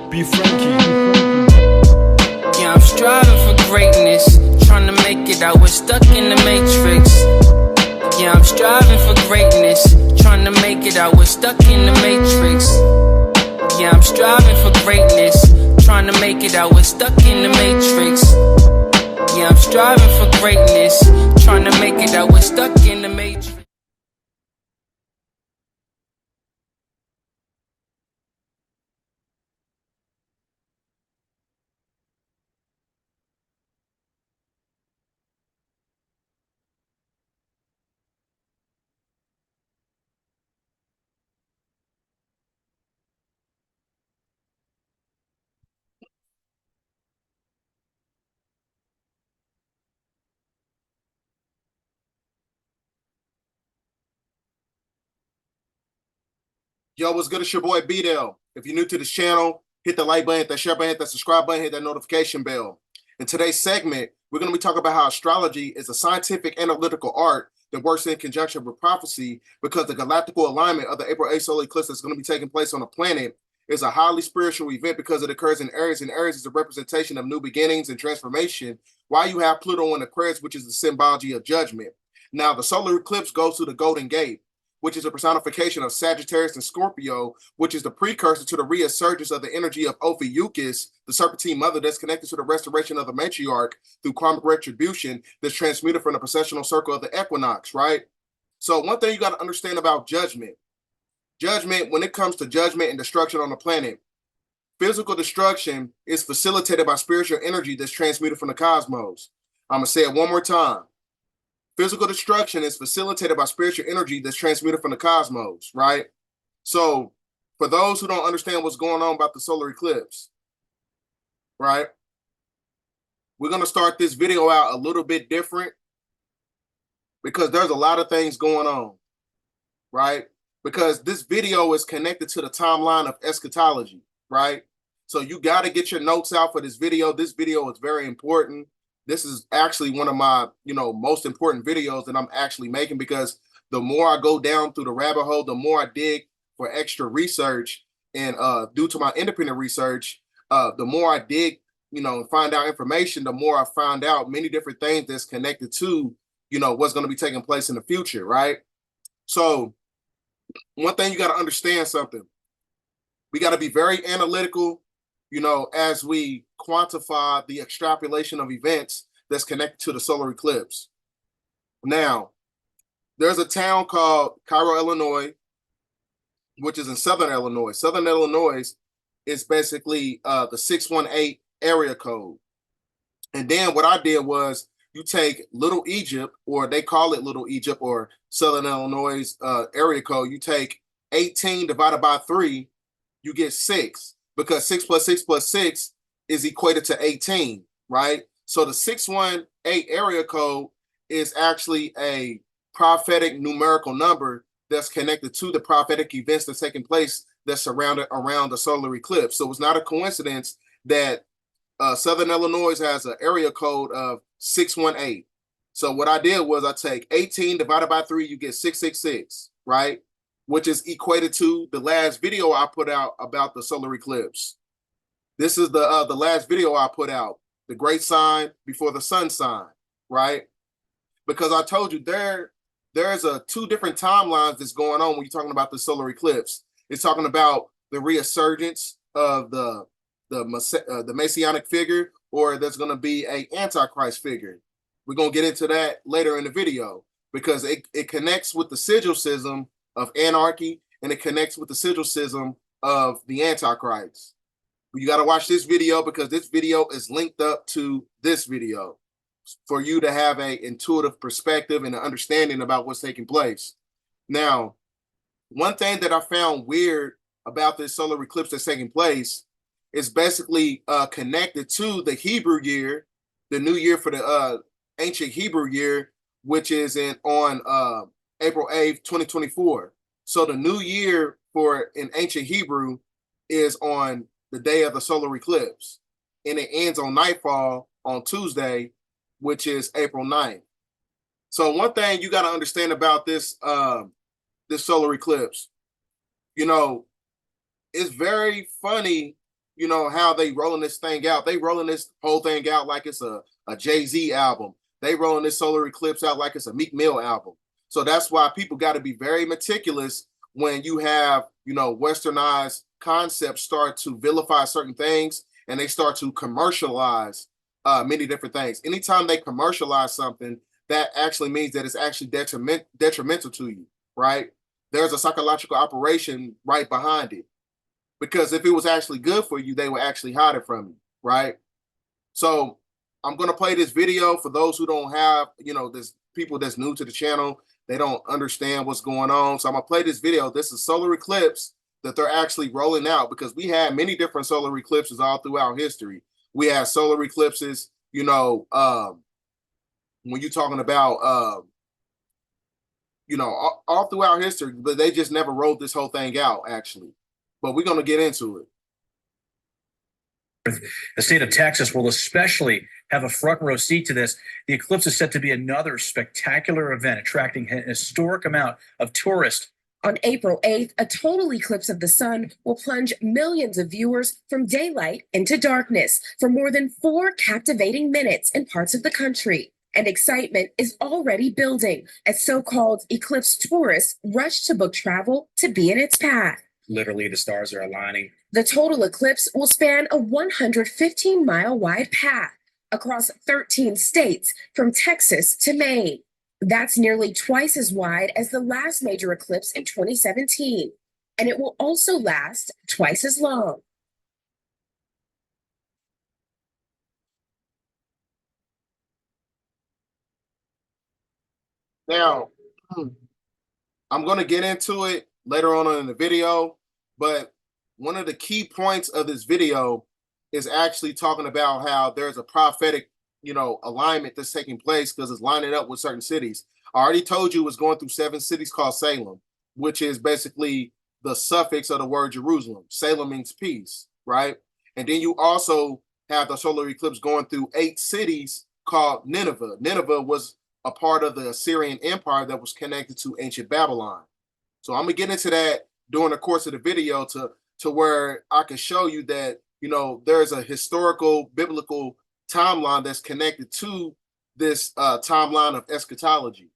Be Frankie. Yeah, I'm striving for greatness, trying to make it out, we're stuck in the matrix. Yeah, I'm striving for greatness, trying to make it out, we're stuck in the matrix. Yeah, I'm striving for greatness, trying to make it out, we're stuck in the matrix. Yeah, I'm striving for greatness, trying to make it out, we're stuck in the matrix. Yo, what's good? It's your boy B-Dell. If you're new to this channel, hit the like button, hit that share button, hit that subscribe button, hit that notification bell. In today's segment, we're going to be talking about how astrology is a scientific analytical art that works in conjunction with prophecy, because the galactical alignment of the April 8th solar eclipse that's going to be taking place on a planet is a highly spiritual event because it occurs in Aries, and Aries is a representation of new beginnings and transformation, while you have Pluto in Aquarius, which is the symbology of judgment. Now, the solar eclipse goes through the Golden Gate, which is a personification of Sagittarius and Scorpio, which is the precursor to the resurgence of the energy of Ophiuchus, the serpentine mother that's connected to the restoration of the matriarch through karmic retribution that's transmuted from the processional circle of the equinox, right? So one thing you got to understand about judgment, when it comes to judgment and destruction on the planet, physical destruction is facilitated by spiritual energy that's transmuted from the cosmos. I'm going to say it one more time. Physical destruction is facilitated by spiritual energy that's transmuted from the cosmos, right? So for those who don't understand what's going on about the solar eclipse, right, we're going to start this video out a little bit different because there's a lot of things going on, right? Because this video is connected to the timeline of eschatology, right? So you got to get your notes out for this video. This video is very important. This is actually one of my, most important videos that I'm actually making, because the more I go down through the rabbit hole, the more I dig for extra research, and due to my independent research, the more I dig, and find out information, the more I find out many different things that's connected to, what's going to be taking place in the future, right? So one thing you got to understand something. We got to be very analytical, as we quantify the extrapolation of events that's connected to the solar eclipse. Now, there's a town called Cairo, Illinois, which is in Southern Illinois. Southern Illinois is basically the 618 area code. And then what I did was, you take Little Egypt, or they call it Little Egypt, or Southern Illinois area code. You take 18 divided by 3, you get 6. Because 6 plus 6 plus 6 is equated to 18, right? So the 618 area code is actually a prophetic numerical number that's connected to the prophetic events that's taking place that's surrounded around the solar eclipse. So it's not a coincidence that Southern Illinois has an area code of 618. So what I did was, I take 18 divided by 3, you get 666, right? Which is equated to the last video I put out about the solar eclipse. This is the last video I put out, the great sign before the sun sign, right? Because I told you there's two different timelines that's going on when you're talking about the solar eclipse. It's talking about the resurgence of the messianic figure, or there's going to be a antichrist figure. We're going to get into that later in the video, because it connects with the sigil system of anarchy, and it connects with the sigil system of the Antichrist. You got to watch this video, because this video is linked up to this video for you to have an intuitive perspective and an understanding about what's taking place. Now, one thing that I found weird about this solar eclipse that's taking place is basically connected to the Hebrew year, the new year for the ancient Hebrew year, which is on April 8th, 2024. So the new year for in ancient Hebrew is on the day of the solar eclipse, and it ends on nightfall on Tuesday, which is April 9th. So one thing you got to understand about this solar eclipse, you know, it's very funny, how they rolling this thing out. They rolling this whole thing out like it's a Jay-Z album. They rolling this solar eclipse out like it's a Meek Mill album. So that's why people got to be very meticulous when you have, westernized concepts start to vilify certain things and they start to commercialize many different things. Anytime they commercialize something, that actually means that it's actually detrimental to you, right? There's a psychological operation right behind it. Because if it was actually good for you, they would actually hide it from you, right? So I'm gonna play this video for those who don't have, this people that's new to the channel. They don't understand what's going on. So I'm gonna play this video. This is solar eclipse that they're actually rolling out because we had many different solar eclipses all throughout history. We had solar eclipses, when you're talking about, all throughout history, but they just never rolled this whole thing out actually. But we're gonna get into it. The state of Texas will especially have a front row seat to this. The eclipse is set to be another spectacular event, attracting an historic amount of tourists. On April 8th, a total eclipse of the sun will plunge millions of viewers from daylight into darkness for more than 4 captivating minutes in parts of the country. And excitement is already building as so-called eclipse tourists rush to book travel to be in its path. Literally, the stars are aligning. The total eclipse will span a 115-mile wide path across 13 states from Texas to Maine. That's nearly twice as wide as the last major eclipse in 2017, and it will also last twice as long. Now, I'm going to get into it later on in the video, but one of the key points of this video is actually talking about how there's a prophetic, alignment that's taking place because it's lining up with certain cities. I already told you it's going through 7 cities called Salem, which is basically the suffix of the word Jerusalem. Salem means peace, right? And then you also have the solar eclipse going through 8 cities called Nineveh. Nineveh was a part of the Assyrian Empire that was connected to ancient Babylon. So I'm gonna get into that during the course of the video to where I can show you that, there's a historical biblical timeline that's connected to this timeline of eschatology.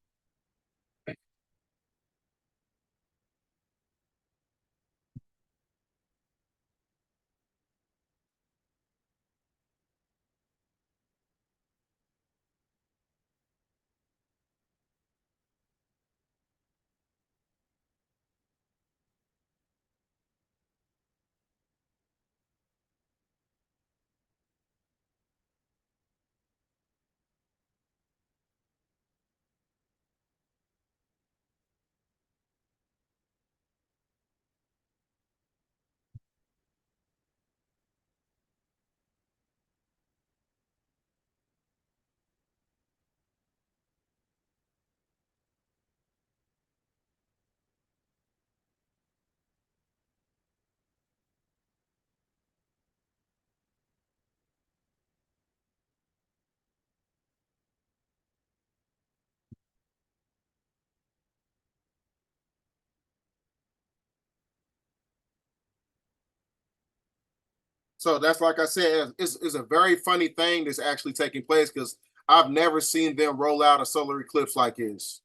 So that's like I said, it's a very funny thing that's actually taking place because I've never seen them roll out a solar eclipse like this.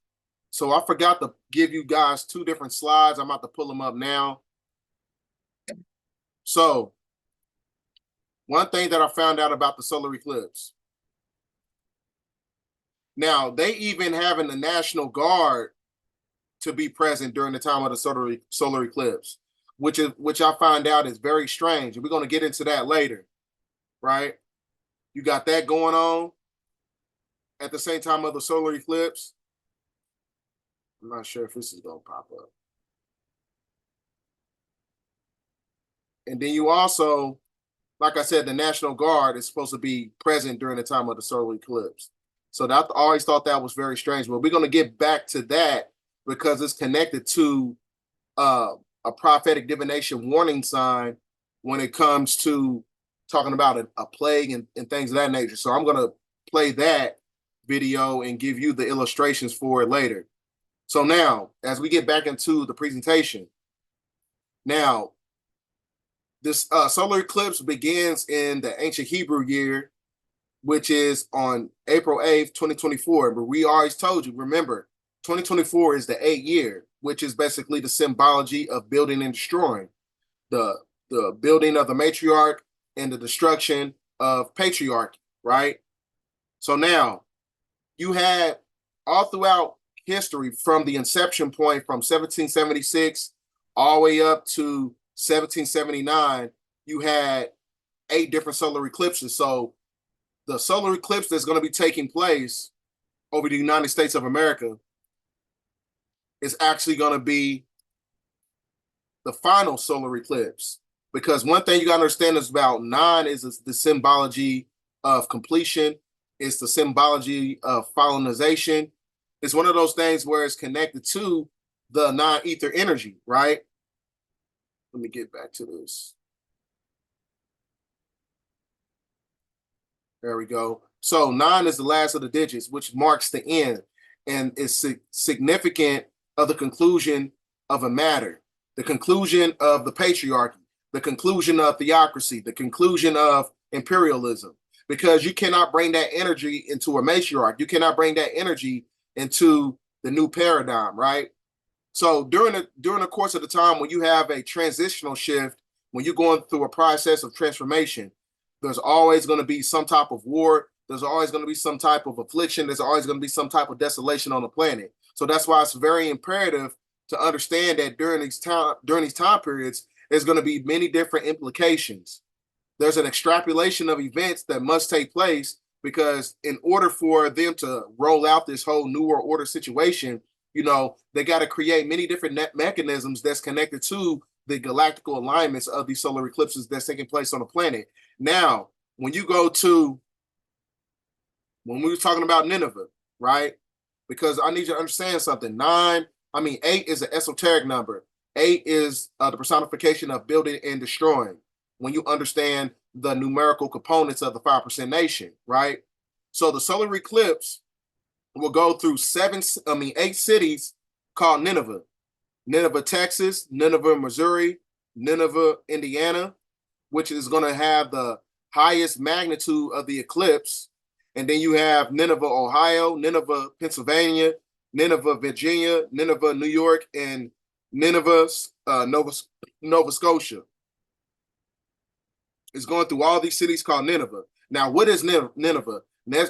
So I forgot to give you guys 2 different slides. I'm about to pull them up now. So one thing that I found out about the solar eclipse. Now, they even having the National Guard to be present during the time of the solar eclipse, which I find out is very strange. And we're going to get into that later, right? You got that going on at the same time of the solar eclipse. I'm not sure if this is going to pop up. And then you also, like I said, the National Guard is supposed to be present during the time of the solar eclipse. So that I always thought that was very strange. But we're going to get back to that because it's connected to a prophetic divination warning sign when it comes to talking about a plague and things of that nature. So I'm going to play that video and give you the illustrations for it later. So now, as we get back into the presentation, now, this solar eclipse begins in the ancient Hebrew year, which is on April 8th, 2024. But we always told you, remember, 2024 is the 8th year, which is basically the symbology of building and destroying. The building of the matriarch and the destruction of patriarchy, right? So now, you had all throughout history from the inception point from 1776 all the way up to 1779, you had 8 different solar eclipses. So the solar eclipse that's going to be taking place over the United States of America is actually going to be the final solar eclipse. Because one thing you got to understand is about 9 is the symbology of completion. It's the symbology of finalization. It's one of those things where it's connected to the non-ether energy, right? Let me get back to this. There we go. So 9 is the last of the digits, which marks the end and is significant of the conclusion of a matter, the conclusion of the patriarchy, the conclusion of theocracy, the conclusion of imperialism, because you cannot bring that energy into a matriarch. You cannot bring that energy into the new paradigm, right? So during the course of the time when you have a transitional shift, when you're going through a process of transformation, there's always going to be some type of war. There's always going to be some type of affliction. There's always going to be some type of desolation on the planet. So that's why it's very imperative to understand that during these time periods, there's going to be many different implications. There's an extrapolation of events that must take place because in order for them to roll out this whole New World Order situation, they got to create many different mechanisms that's connected to the galactical alignments of these solar eclipses that's taking place on the planet. Now, when we were talking about Nineveh, right? Because I need you to understand something. 8 is an esoteric number. 8 is the personification of building and destroying. When you understand the numerical components of the 5% nation, right? So the solar eclipse will go through 8 cities called Nineveh. Nineveh, Texas, Nineveh, Missouri, Nineveh, Indiana, which is going to have the highest magnitude of the eclipse. And then you have Nineveh, Ohio, Nineveh, Pennsylvania, Nineveh, Virginia, Nineveh, New York, and Nineveh, Nova Scotia. It's going through all these cities called Nineveh. Now, what is Nineveh?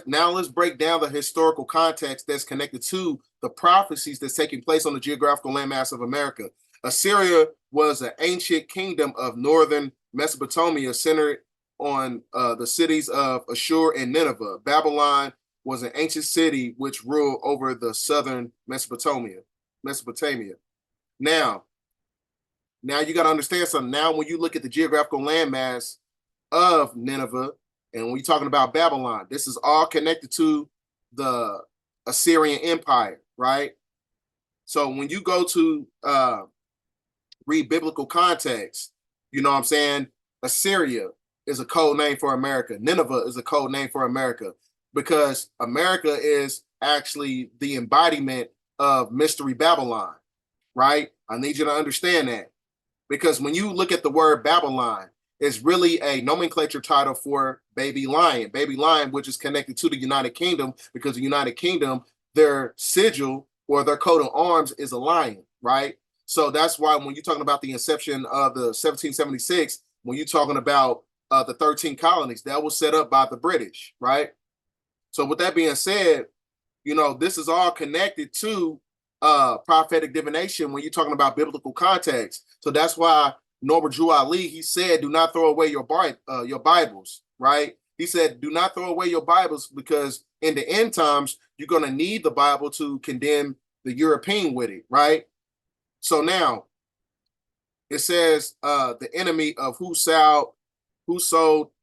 Now let's break down the historical context that's connected to the prophecies that's taking place on the geographical landmass of America. Assyria was an ancient kingdom of northern Mesopotamia centered on the cities of Ashur and Nineveh. Babylon was an ancient city which ruled over the southern Mesopotamia. Now you got to understand something. Now, when you look at the geographical landmass of Nineveh, and when you're talking about Babylon, this is all connected to the Assyrian Empire, right? So when you go to read biblical context, you know what I'm saying? Assyria is a code name for America. Nineveh is a code name for America because America is actually the embodiment of Mystery Babylon, right? I need you to understand that because when you look at the word Babylon, it's really a nomenclature title for baby lion, which is connected to the United Kingdom because the United Kingdom, their sigil or their coat of arms is a lion, right? So that's why when you're talking about the inception of the 1776, when you're talking about the 13 colonies, that was set up by the British, right? So with that being said, this is all connected to prophetic divination when you're talking about biblical context. So that's why Norbert Drew Ali, he said, do not throw away your Bibles, right? He said, do not throw away your Bibles because in the end times, you're going to need the Bible to condemn the European with it, right? So now it says the enemy of who sold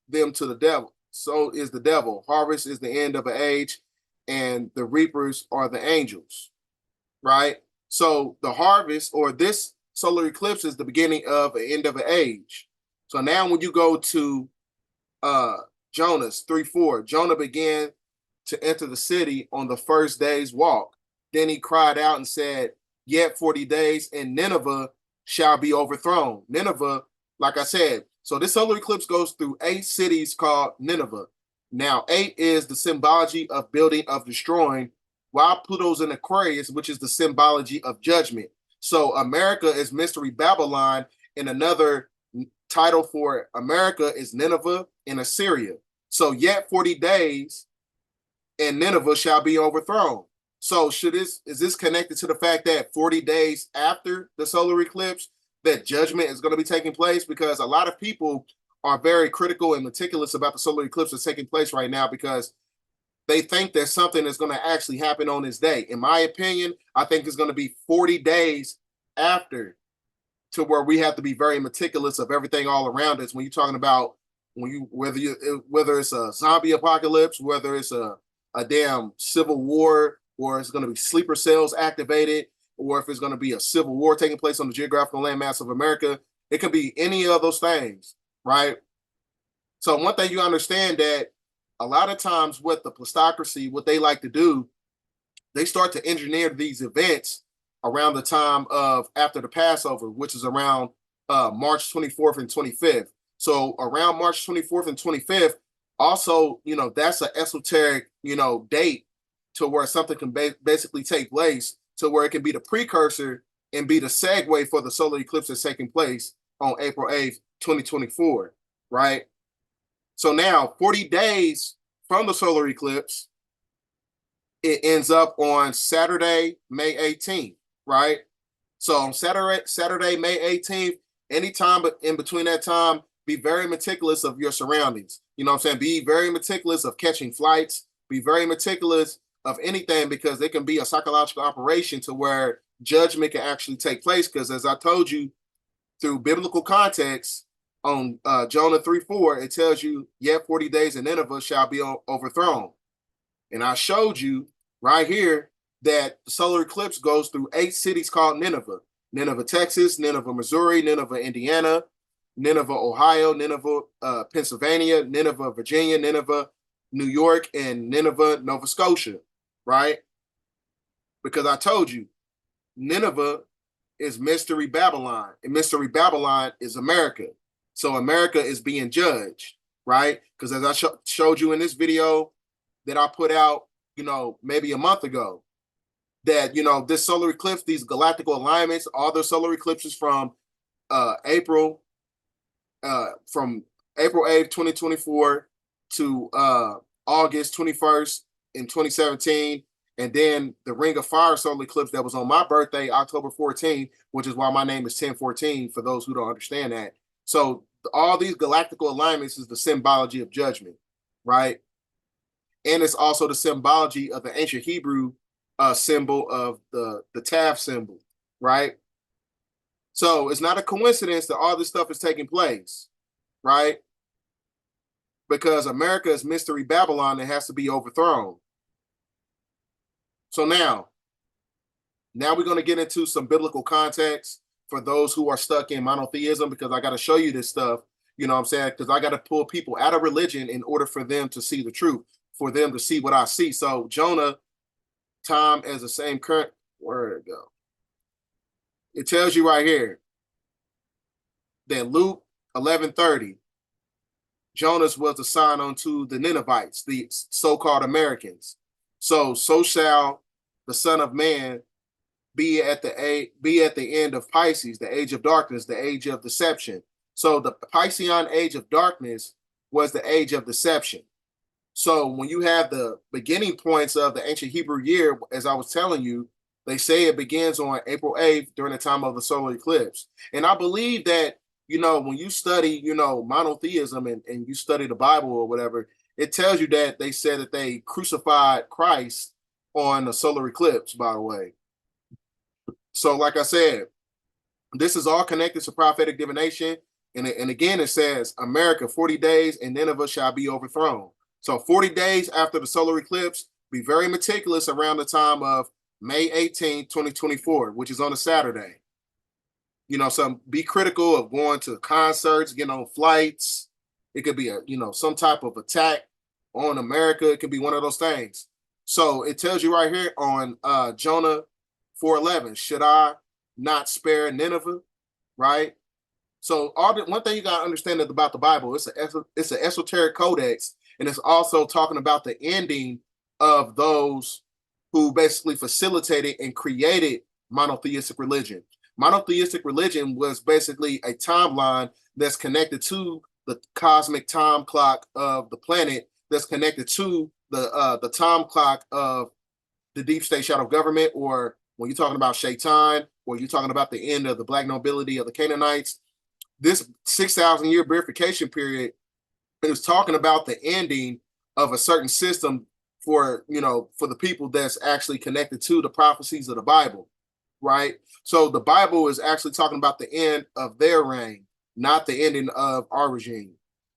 them to the devil. So is the devil. Harvest is the end of an age, and the reapers are the angels, right? So the harvest, or this solar eclipse, is the beginning of an end of an age. So now when you go to Jonas 3:4, Jonah began to enter the city on the first day's walk. Then he cried out and said, yet 40 days and Nineveh shall be overthrown. Nineveh, like I said, so this solar eclipse goes through 8 cities called Nineveh. Now, 8 is the symbology of building, of destroying, while Pluto's in Aquarius, which is the symbology of judgment. So America is Mystery Babylon, and another title for America is Nineveh and Assyria. So yet 40 days and Nineveh shall be overthrown. So is this connected to the fact that 40 days after the solar eclipse, that judgment is going to be taking place? Because a lot of people are very critical and meticulous about the solar eclipse that's taking place right now, because they think that something is going to actually happen on this day. In my opinion, I think it's going to be 40 days after, to where we have to be very meticulous of everything all around us. When you're talking about whether it's a zombie apocalypse, whether it's a damn civil war, or it's going to be sleeper cells activated, or if it's going to be a civil war taking place on the geographical landmass of America, it could be any of those things, right? So one thing you understand, that a lot of times with the plutocracy, what they like to do, they start to engineer these events around the time of after the Passover, which is around March 24th and 25th. So around March 24th and 25th, also, that's an esoteric, date to where something can basically take place, to where it can be the precursor and be the segue for the solar eclipse that's taking place on April 8th, 2024, right? So now 40 days from the solar eclipse, it ends up on Saturday, May 18th, right? So on Saturday, May 18th, anytime in between that time, be very meticulous of your surroundings. You know what I'm saying? Be very meticulous of catching flights. Be very meticulous of anything, because it can be a psychological operation to where judgment can actually take place. Because as I told you, through biblical context, on Jonah 3:4, it tells you, yet 40 days and Nineveh shall be overthrown. And I showed you right here that the solar eclipse goes through 8 cities called Nineveh. Nineveh, Texas, Nineveh, Missouri, Nineveh, Indiana, Nineveh, Ohio, Nineveh, Pennsylvania, Nineveh, Virginia, Nineveh, New York, and Nineveh, Nova Scotia, right? Because I told you, Nineveh is Mystery Babylon, and Mystery Babylon is America. So America is being judged, right? Because as I showed you in this video that I put out, maybe a month ago, that, this solar eclipse, these galactical alignments, all the solar eclipses from April 8th, 2024 to August 21st in 2017, and then the Ring of Fire solar eclipse that was on my birthday, October 14th, which is why my name is 1014, for those who don't understand that. So all these galactical alignments is the symbology of judgment, right? And it's also the symbology of the ancient Hebrew symbol of the Tav symbol, right? So it's not a coincidence that all this stuff is taking place, right? Because America is Mystery Babylon that has to be overthrown. So now we're going to get into some biblical context for those who are stuck in monotheism, because I got to show you this stuff, you know what I'm saying? Because I got to pull people out of religion in order for them to see the truth, for them to see what I see. So Jonah, time as the same current, where it go? It tells you right here that Luke 11:30, Jonas was assigned unto the Ninevites, the so-called Americans. So shall the Son of Man be at the end of Pisces, the age of darkness, the age of deception. So the Piscean age of darkness was the age of deception. So when you have the beginning points of the ancient Hebrew year, as I was telling you, they say it begins on April 8th during the time of the solar eclipse. And I believe that, when you study, monotheism and you study the Bible or whatever, it tells you that they said that they crucified Christ on the solar eclipse, by the way. So like I said, this is all connected to prophetic divination. And again, it says, America, 40 days and Nineveh shall be overthrown. So 40 days after the solar eclipse, Be very meticulous around the time of May 18, 2024, which is on a Saturday. So be critical of going to concerts, getting on flights. It could be some type of attack on America. It could be one of those things. So it tells you right here on Jonah 4:11, should I not spare Nineveh? Right? So one thing you got to understand about the Bible, it's an esoteric codex, and it's also talking about the ending of those who basically facilitated and created monotheistic religion. Monotheistic religion was basically a timeline that's connected to the cosmic time clock of the planet, that's connected to the time clock of the deep state shadow government, or when you're talking about Shaitan, or you're talking about the end of the black nobility of the Canaanites. This 6,000 year verification period is talking about the ending of a certain system for the people that's actually connected to the prophecies of the Bible, right? So the Bible is actually talking about the end of their reign, not the ending of our regime.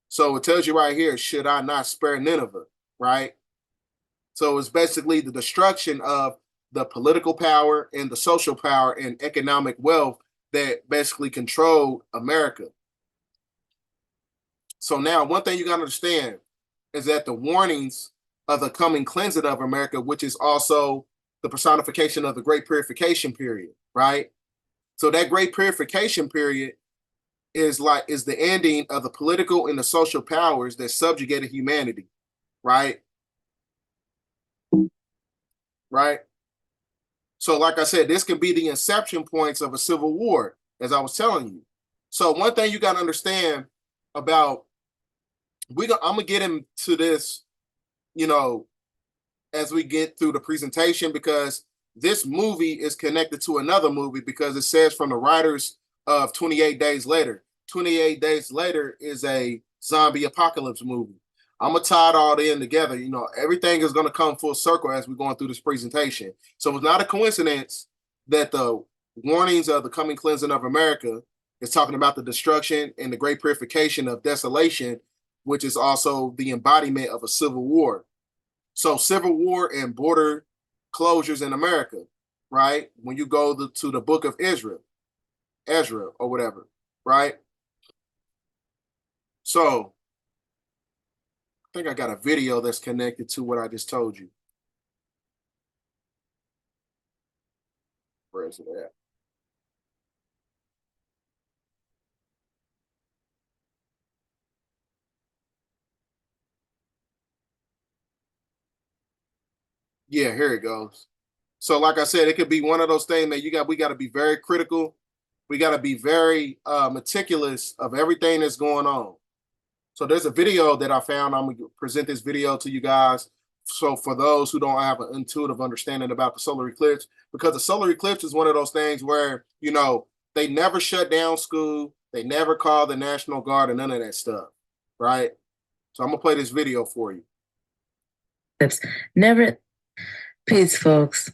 So it tells you right here, should I not spare Nineveh, right? So it's basically the destruction of the political power and the social power and economic wealth that basically controlled America. So now one thing you got to understand is that the warnings of the coming cleansing of America, which is also the personification of the Great Purification period, right? So that Great Purification period is the ending of the political and the social powers that subjugated humanity, right? Right? So like I said, this can be the inception points of a civil war, as I was telling you. So one thing you got to understand about, I'm going to get into this, as we get through the presentation, because this movie is connected to another movie, because it says from the writers of 28 Days Later. 28 Days Later is a zombie apocalypse movie. I'm going to tie it all in together. Everything is going to come full circle as we're going through this presentation. So it's not a coincidence that the warnings of the coming cleansing of America is talking about the destruction and the great purification of desolation, which is also the embodiment of a civil war. So civil war and border closures in America, right? When you go to the book of Ezra or whatever, right? So I think I got a video that's connected to what I just told you. Where is it at? Yeah, here it goes. So like I said, it could be one of those things that we got to be very critical. We got to be very meticulous of everything that's going on. So there's a video that I found. I'm going to present this video to you guys. So for those who don't have an intuitive understanding about the solar eclipse, because the solar eclipse is one of those things where, they never shut down school. They never called the National Guard and none of that stuff, right? So I'm going to play this video for you. Never. Peace, folks.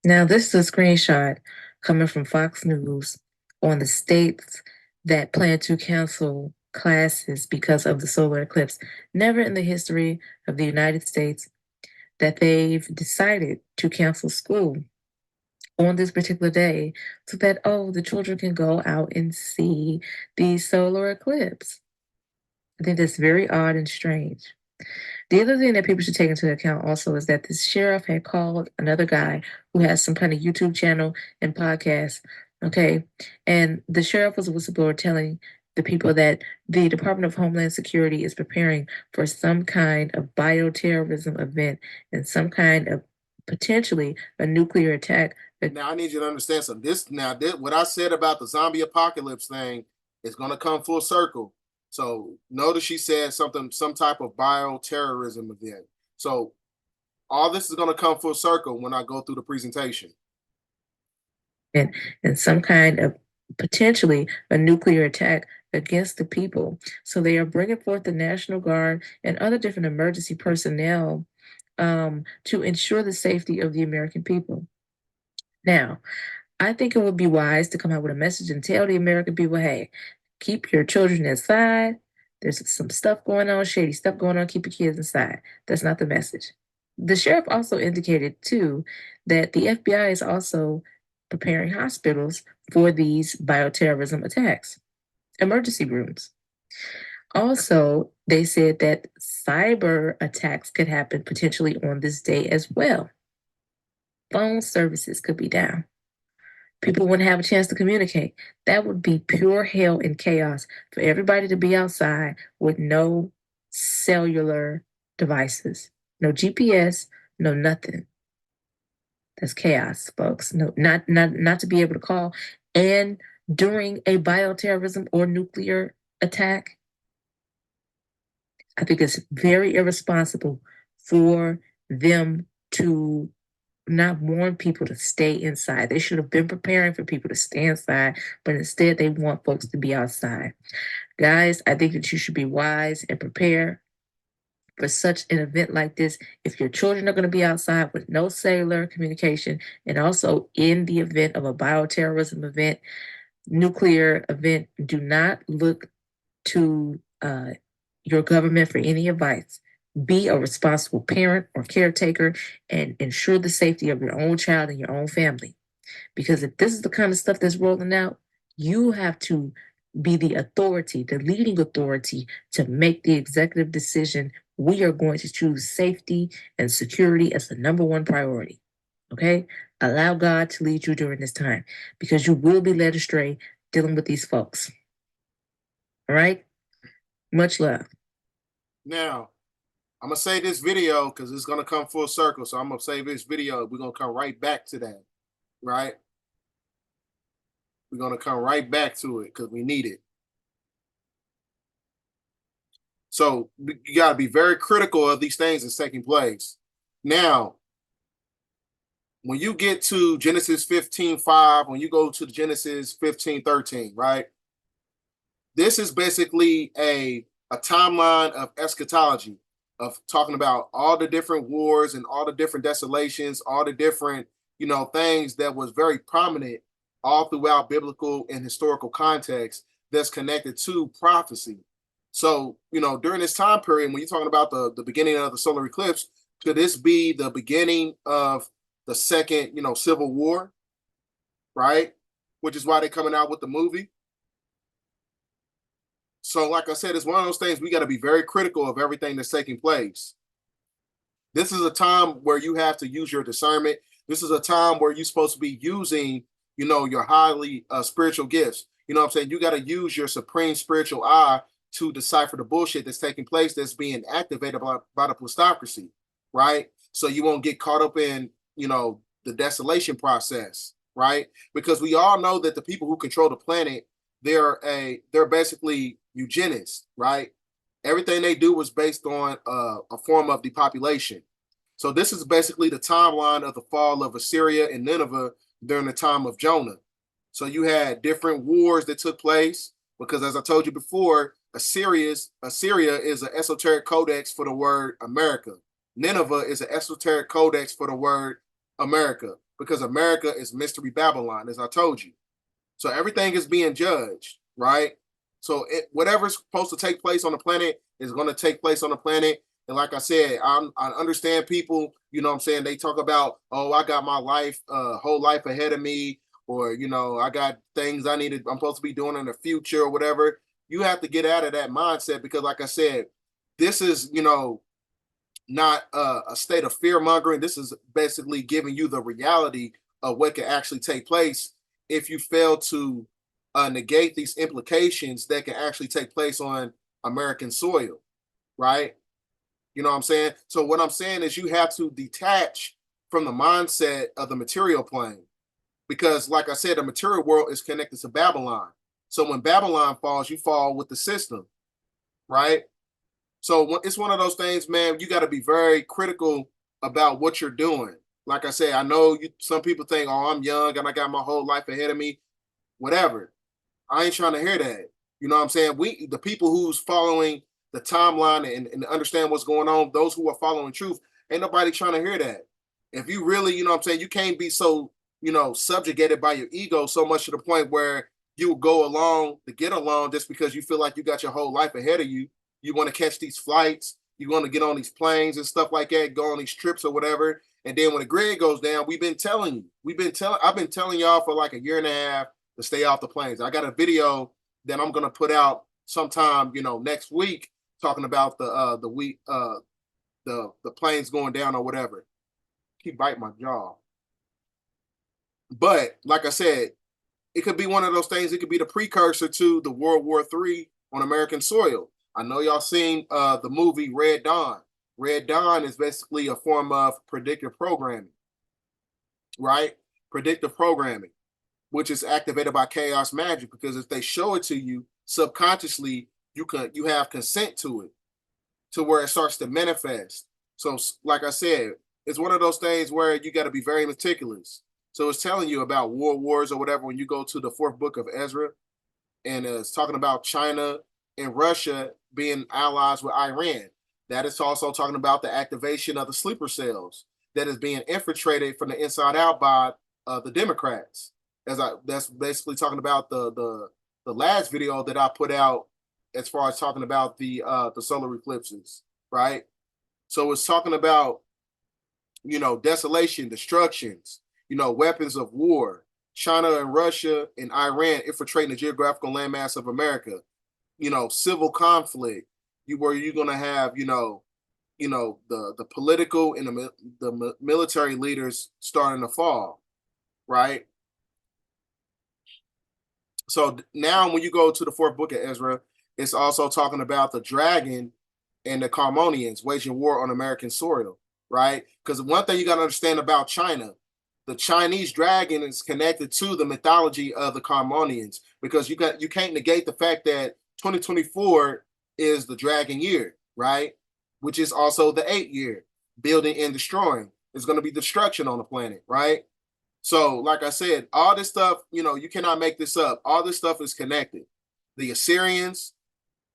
Now, this is a screenshot coming from Fox News on the states that plan to cancel classes because of the solar eclipse. Never in the history of the United States that they've decided to cancel school on this particular day so that, the children can go out and see the solar eclipse. I think that's very odd and strange. The other thing that people should take into account also is that the sheriff had called another guy who has some kind of YouTube channel and podcast. Okay. And the sheriff was a whistleblower telling the people that the Department of Homeland Security is preparing for some kind of bioterrorism event and some kind of potentially a nuclear attack. Now I need you to understand something. What I said about the zombie apocalypse thing is going to come full circle. So notice she said some type of bioterrorism event. So all this is going to come full circle when I go through the presentation. And some kind of potentially a nuclear attack against the people. So they are bringing forth the National Guard and other different emergency personnel to ensure the safety of the American people. Now, I think it would be wise to come out with a message and tell the American people, hey, keep your children inside. There's some stuff going on, shady stuff going on. Keep your kids inside. That's not the message. The sheriff also indicated, too, that the FBI is also preparing hospitals for these bioterrorism attacks, emergency rooms. Also, they said that cyber attacks could happen potentially on this day as well. Phone services could be down. People wouldn't have a chance to communicate. That would be pure hell and chaos for everybody to be outside with no cellular devices, no GPS, no nothing. That's chaos, folks. No, not to be able to call. And during a bioterrorism or nuclear attack, I think it's very irresponsible for them to not warn people to stay inside. They should have been preparing for people to stay inside, but instead they want folks to be outside. Guys, I think that you should be wise and prepare for such an event like this. If your children are going to be outside with no cellular communication, and also in the event of a bioterrorism event, nuclear event, do not look to your government for any advice. Be a responsible parent or caretaker and ensure the safety of your own child and your own family. Because if this is the kind of stuff that's rolling out, you have to be the authority, the leading authority to make the executive decision. We are going to choose safety and security as the number one priority. Okay? Allow God to lead you during this time because you will be led astray dealing with these folks. All right? Much love. Now, I'm gonna say this video because it's gonna come full circle. So I'm gonna save this video. We're gonna come right back to that, right? We're gonna come right back to it because we need it. So you gotta be very critical of these things that's taking place. Now, when you get to Genesis 15:5, when you go to Genesis 15:13, right? This is basically a timeline of eschatology, of talking about all the different wars and all the different desolations, all the different, things that was very prominent all throughout biblical and historical context that's connected to prophecy. So, during this time period, when you're talking about the beginning of the solar eclipse, could this be the beginning of the second, civil war, right? Which is why they're coming out with the movie. So, like I said, it's one of those things we got to be very critical of everything that's taking place. This is a time where you have to use your discernment. This is a time where you're supposed to be using, your highly spiritual gifts. You know what I'm saying? You got to use your supreme spiritual eye to decipher the bullshit that's taking place, that's being activated by the plutocracy, right? So you won't get caught up in, the desolation process, right? Because we all know that the people who control the planet, they're basically eugenists, right? Everything they do was based on a form of depopulation. So this is basically the timeline of the fall of Assyria and Nineveh during the time of Jonah. So you had different wars that took place because, as I told you before, Assyria is an esoteric codex for the word America. Nineveh is an esoteric codex for the word America because America is Mystery Babylon, as I told you. So everything is being judged, right? So whatever's supposed to take place on the planet is going to take place on the planet. And like I said, I understand people, they talk about, oh, I got my life, whole life ahead of me, or, I got things I'm supposed to be doing in the future or whatever. You have to get out of that mindset because, like I said, this is, not a state of fear mongering. This is basically giving you the reality of what can actually take place if you fail to negate these implications that can actually take place on American soil, right? You know what I'm saying? So what I'm saying is you have to detach from the mindset of the material plane because, like I said, the material world is connected to Babylon. So when Babylon falls, you fall with the system, right? So it's one of those things, man, you got to be very critical about what you're doing. Like I said, I know some people think, oh, I'm young and I got my whole life ahead of me. Whatever. I ain't trying to hear that. You know what I'm saying? The people who's following the timeline and understand what's going on, those who are following truth, ain't nobody trying to hear that. If you really, you know what I'm saying, you can't be so, subjugated by your ego so much to the point where you will go along to get along just because you feel like you got your whole life ahead of you. You want to catch these flights. You're going to get on these planes and stuff like that, go on these trips or whatever. And then when the grid goes down, I've been telling y'all for like a year and a half to stay off the planes. I got a video that I'm going to put out sometime, next week, talking about the planes going down or whatever. Keep biting my jaw. But like I said, it could be one of those things. It could be the precursor to the World War III on American soil. I know y'all seen the movie Red Dawn. Red Dawn is basically a form of predictive programming, right? Predictive programming, which is activated by chaos magic, because if they show it to you subconsciously, you have consent to it, to where it starts to manifest. So like I said, it's one of those things where you got to be very meticulous. So it's telling you about world wars or whatever when you go to the 4th book of Ezra, and it's talking about China and Russia being allies with Iran. That is also talking about the activation of the sleeper cells that is being infiltrated from the inside out by the Democrats. That's basically talking about the last video that I put out as far as talking about the solar eclipses, right? So it's talking about, desolation, destructions, weapons of war, China and Russia and Iran infiltrating the geographical landmass of America, civil conflict, where you're going to have, the political and the military leaders starting to fall, right? So now when you go to the 4th book of Ezra, it's also talking about the dragon and the Carmonians waging war on American soil, right? Because one thing you got to understand about China, the Chinese dragon is connected to the mythology of the Carmonians, because you can't negate the fact that 2024 is the dragon year, right? Which is also the 8th year, building and destroying. There's going to be destruction on the planet, right? So, like I said, all this stuff, you cannot make this up. All this stuff is connected. The Assyrians,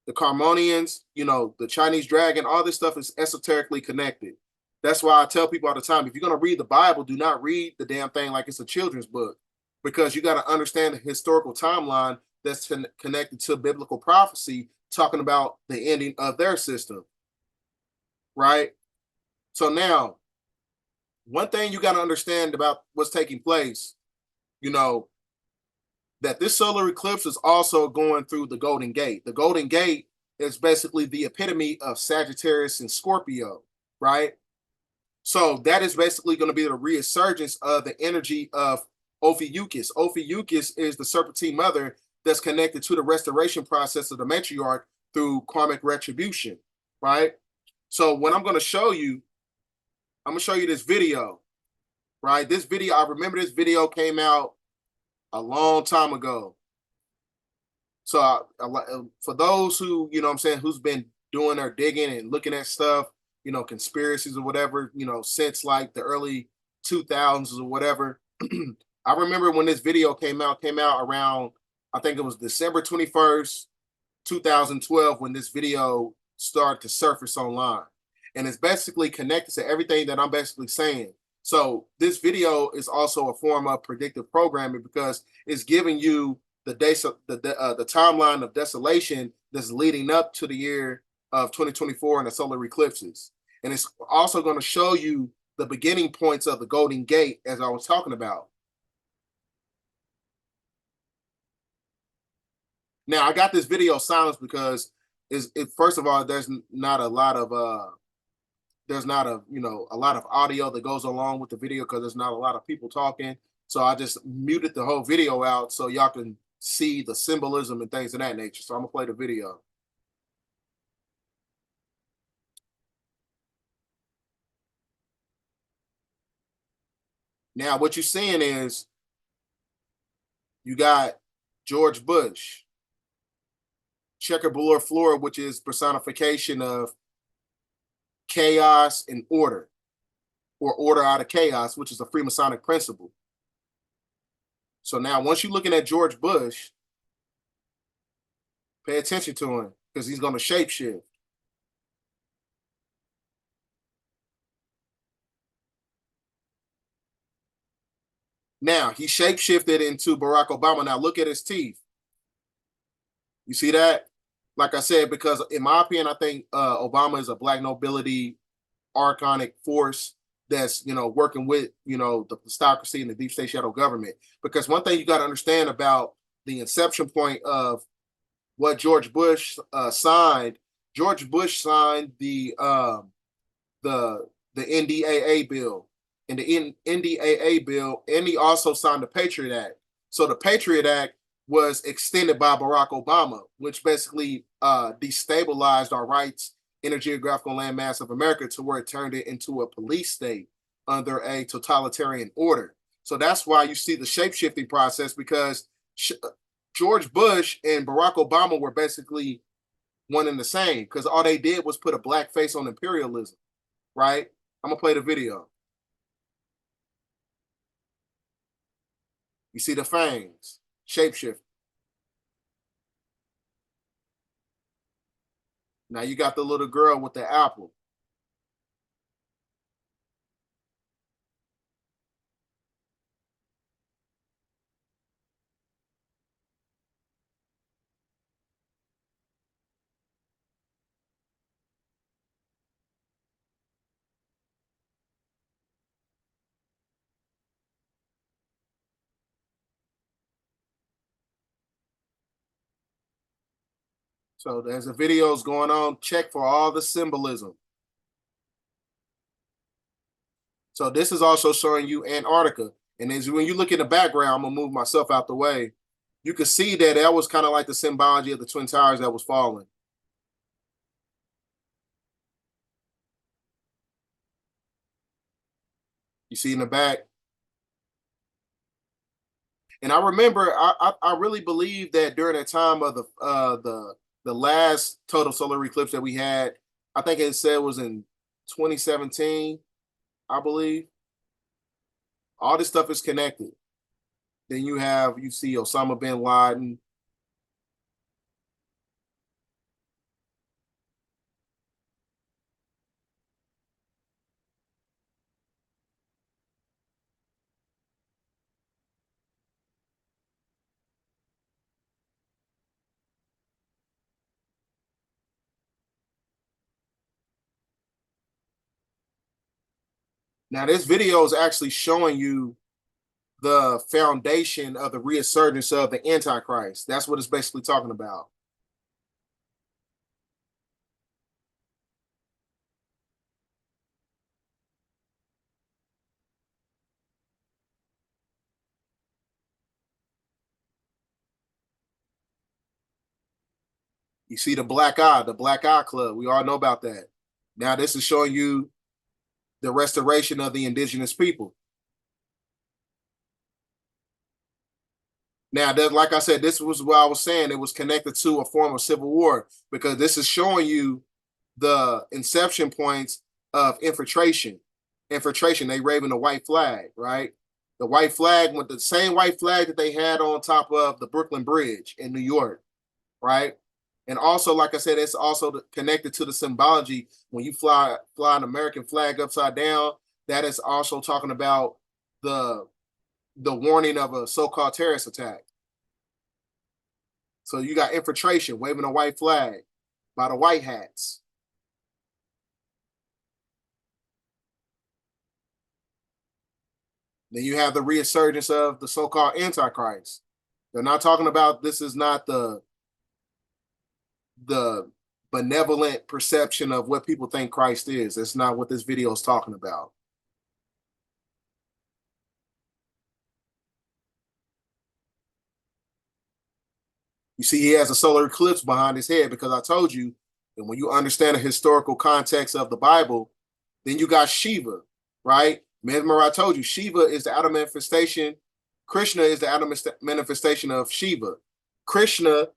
the Carmonians, the Chinese dragon, all this stuff is esoterically connected. That's why I tell people all the time, if you're going to read the Bible, do not read the damn thing like it's a children's book, because you got to understand the historical timeline that's connected to biblical prophecy, talking about the ending of their system, right? So now, one thing you got to understand about what's taking place, that this solar eclipse is also going through the Golden Gate. The Golden Gate is basically the epitome of Sagittarius and Scorpio, right? So that is basically going to be the resurgence of the energy of Ophiuchus. Ophiuchus is the Serpentine mother that's connected to the restoration process of the matriarch through karmic retribution, right? So what I'm going to show you this video, right? This video, I remember this video came out a long time ago. So for those who, who's been doing their digging and looking at stuff, conspiracies or whatever, since like the early 2000s or whatever. I remember when this video came out around, I think it was December 21st, 2012, when this video started to surface online. And it's basically connected to everything that I'm basically saying. So this video is also a form of predictive programming, because it's giving you the timeline of desolation that's leading up to the year of 2024 and the solar eclipses. And it's also going to show you the beginning points of the Golden Gate, as I was talking about. Now, I got this video silenced because first of all, there's not a lot of a lot of audio that goes along with the video, because there's not a lot of people talking. So I just muted the whole video out so y'all can see the symbolism and things of that nature. So I'm gonna play the video. Now, what you're seeing is you got George Bush, checkerboard floor, which is personification of chaos and order, or order out of chaos, which is a Freemasonic principle. So now, once you're looking at George Bush, pay attention to him, because he's going to shapeshift. Now, he shapeshifted into Barack Obama. Now, look at his teeth. You see that? like I said, because in my opinion, I think Obama is a black nobility archonic force that's working with the plutocracy and the deep state shadow government. Because one thing you got to understand about the inception point of what George Bush signed. George Bush signed the NDAA bill, and the NDAA bill, and he also signed the Patriot Act. So the Patriot Act was extended by Barack Obama, which basically destabilized our rights in the geographical landmass of America to where it turned it into a police state under a totalitarian order. So that's why you see the shape-shifting process, because George Bush and Barack Obama were basically one and the same, because all they did was put a black face on imperialism, right? I'm going to play the video. You see the fangs, shapeshift. Now you got the little girl with the apple. So there's the videos going on. Check for all the symbolism. So this is also showing you Antarctica. And as when you look in the background, I'm going to move myself out the way. You can see that was kind of like the symbology of the Twin Towers that was falling. You see in the back. And I remember, I really believe that during the time of the last total solar eclipse that we had, I think it said was in 2017, I believe. All this stuff is connected. Then you see Osama bin Laden. Now this video is actually showing you the foundation of the resurgence of the Antichrist. That's what it's basically talking about. You see the Black Eye Club. We all know about that. Now this is showing you the restoration of the indigenous people. Now, like I said, this was what I was saying. It was connected to a form of civil war, because this is showing you the inception points of infiltration. Infiltration, they waving the white flag, right? The white flag, with the same white flag that they had on top of the Brooklyn Bridge in New York, right? And also, like I said, it's also connected to the symbology. When you fly an American flag upside down, that is also talking about the warning of a so-called terrorist attack. So you got infiltration, waving a white flag by the white hats. Then you have the resurgence of the so-called Antichrist. They're not talking about, this is not the benevolent perception of what people think Christ is. That's not what this video is talking about. You see, he has a solar eclipse behind his head, because I told you, and when you understand the historical context of the Bible, then you got Shiva, right? Remember, I told you, Shiva is the outer manifestation. Krishna is the outer manifestation of Shiva. Krishna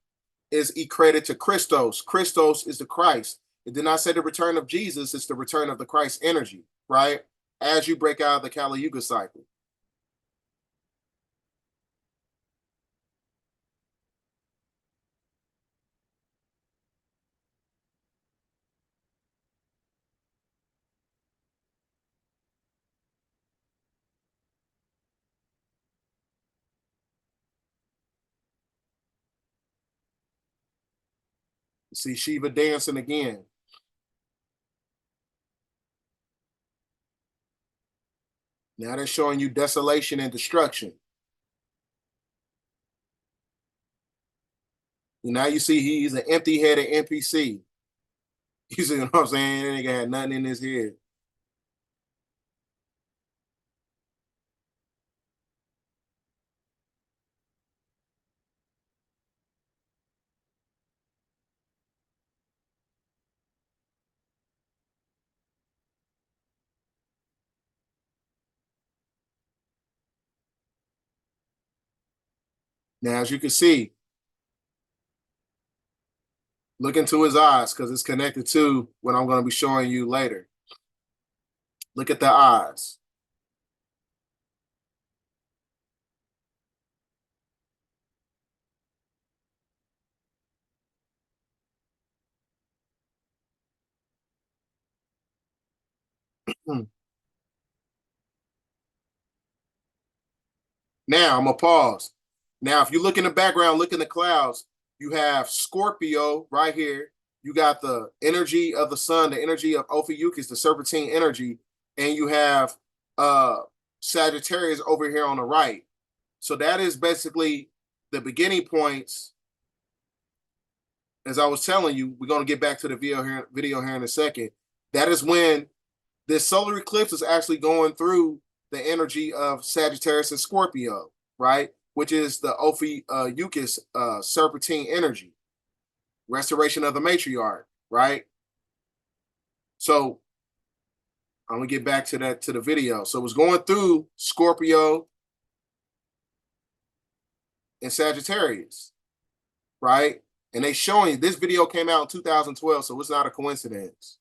is equated to Christos. Christos is the Christ. It did not say the return of Jesus, it's the return of the Christ energy, right? As you break out of the Kali Yuga cycle. See Shiva dancing again. Now they're showing you desolation and destruction. Now you see he's an empty-headed NPC. You see what I'm saying? That nigga had nothing in his head. Now, as you can see, look into his eyes because it's connected to what I'm going to be showing you later. Look at the eyes. Now, I'm going to pause. Now, if you look in the background, look in the clouds, you have Scorpio right here. You got the energy of the sun, the energy of Ophiuchus, the serpentine energy, and you have Sagittarius over here on the right. So that is basically the beginning points. As I was telling you, we're going to get back to the video here in a second. That is when this solar eclipse is actually going through the energy of Sagittarius and Scorpio, right? Which is the Ophiuchus serpentine energy, restoration of the matriarch, right? So I'm gonna get back to the video. So it was going through Scorpio and Sagittarius, right? And they showing this video came out in 2012, so it's not a coincidence,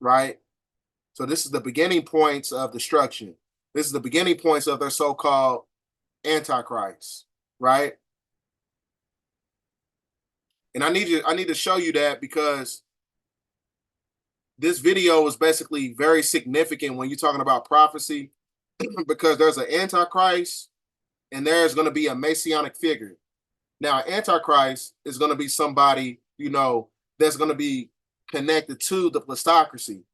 right? So this is the beginning points of destruction. This is the beginning points of their so-called Antichrist, right? And I need to show you that because this video is basically very significant when you're talking about prophecy, because there's an Antichrist and there's going to be a Messianic figure. Now, Antichrist is going to be somebody, you know, that's going to be connected to the plutocracy.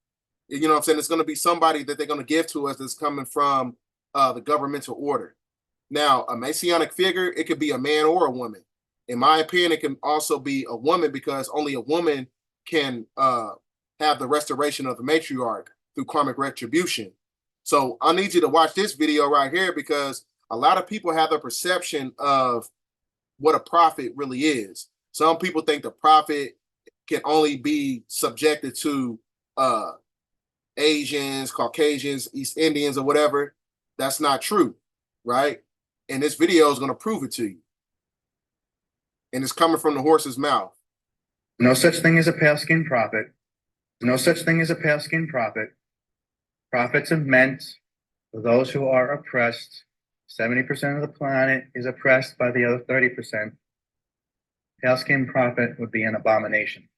You know what I'm saying? It's going to be somebody that they're going to give to us that's coming from the governmental order. Now, a Messianic figure, it could be a man or a woman. In my opinion, it can also be a woman because only a woman can have the restoration of the matriarch through karmic retribution. So I need you to watch this video right here because a lot of people have the perception of what a prophet really is. Some people think the prophet can only be subjected to Asians, Caucasians, East Indians, or whatever. That's not true, right? And this video is going to prove it to you. And it's coming from the horse's mouth. No such thing as a pale-skinned prophet. No such thing as a pale-skinned prophet. Prophets are meant for those who are oppressed. 70% of the planet is oppressed by the other 30%. Pale-skinned prophet would be an abomination.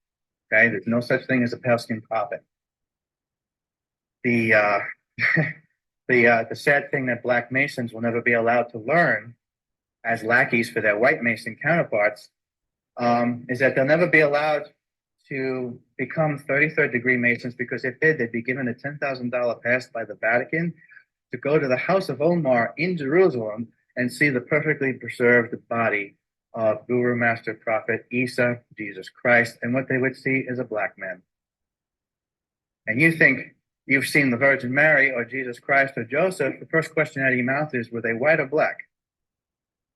Okay, there's no such thing as a pale-skinned prophet. The sad thing that Black Masons will never be allowed to learn as lackeys for their white Mason counterparts is that they'll never be allowed to become 33rd degree Masons, because if they'd be given a $10,000 pass by the Vatican to go to the House of Omar in Jerusalem and see the perfectly preserved body of Guru Master Prophet Isa, Jesus Christ, and what they would see is a black man. And you think you've seen the Virgin Mary or Jesus Christ or Joseph, the first question out of your mouth is, were they white or black?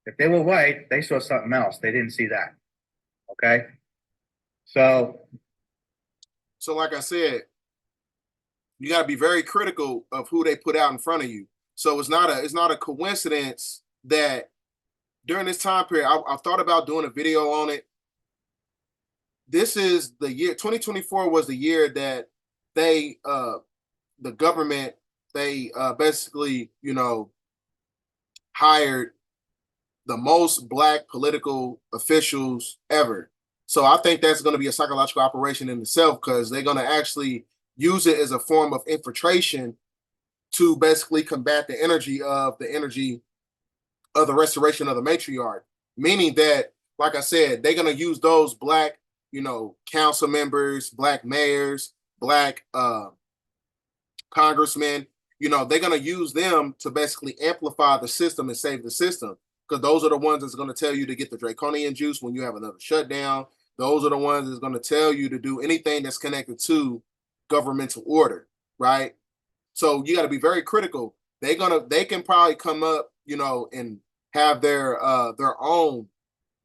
If they were white, they saw something else. They didn't see that. Okay? So like I said, you got to be very critical of who they put out in front of you. So it's not a coincidence that during this time period, I've thought about doing a video on it. This is the year 2024 was the year that they the government basically, you know, hired the most black political officials ever. So I think that's going to be a psychological operation in itself, because they're going to actually use it as a form of infiltration to basically combat the energy of the restoration of the matriarch, meaning that like I said, they're gonna use those black, council members, black mayors, black congressmen. They're gonna use them to basically amplify the system and save the system, because those are the ones that's gonna tell you to get the draconian juice when you have another shutdown. Those are the ones that's gonna tell you to do anything that's connected to governmental order, right? So you got to be very critical. They can probably come up, and have their own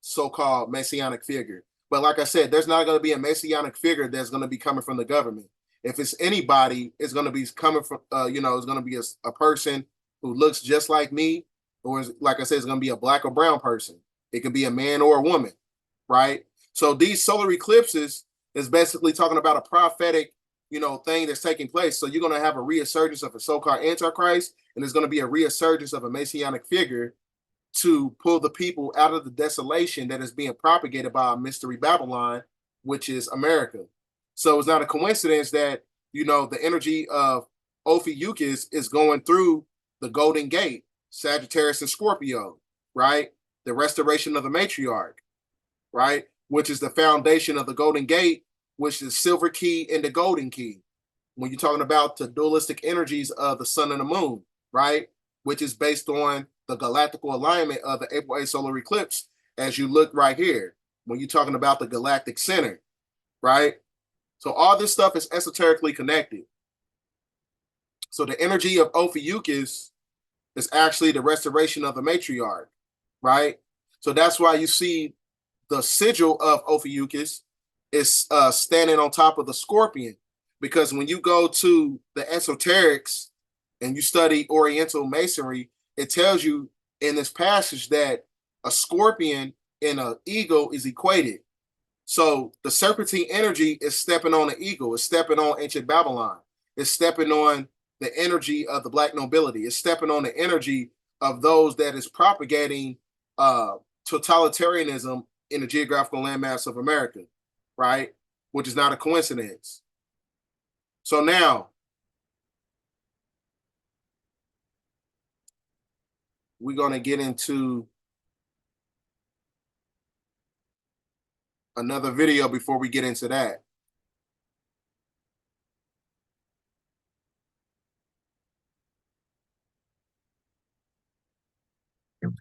so-called messianic figure. But like I said, there's not going to be a messianic figure that's going to be coming from the government. If it's anybody, it's going to be coming from, it's going to be a person who looks just like me, or like I said, it's going to be a black or brown person. It could be a man or a woman, right? So these solar eclipses is basically talking about a prophetic, thing that's taking place. So you're going to have a resurgence of a so-called antichrist, and there's going to be a resurgence of a messianic figure to pull the people out of the desolation that is being propagated by a mystery Babylon, which is America. So it's not a coincidence that, the energy of Ophiuchus is going through the Golden Gate, Sagittarius and Scorpio, right? The restoration of the matriarch, right? Which is the foundation of the Golden Gate, which is silver key and the golden key. When you're talking about the dualistic energies of the sun and the moon, right? Which is based on the galactical alignment of the April 8th solar eclipse, as you look right here, when you're talking about the galactic center, right? So all this stuff is esoterically connected. So the energy of Ophiuchus is actually the restoration of the matriarch, right? So that's why you see the sigil of Ophiuchus is standing on top of the scorpion, because when you go to the esoterics and you study Oriental Masonry, it tells you in this passage that a scorpion and an eagle is equated. So the serpentine energy is stepping on the eagle, it's stepping on ancient Babylon, it's stepping on the energy of the black nobility, it's stepping on the energy of those that is propagating totalitarianism in the geographical landmass of America, right? Which is not a coincidence. So now, we're going to get into another video before we get into that.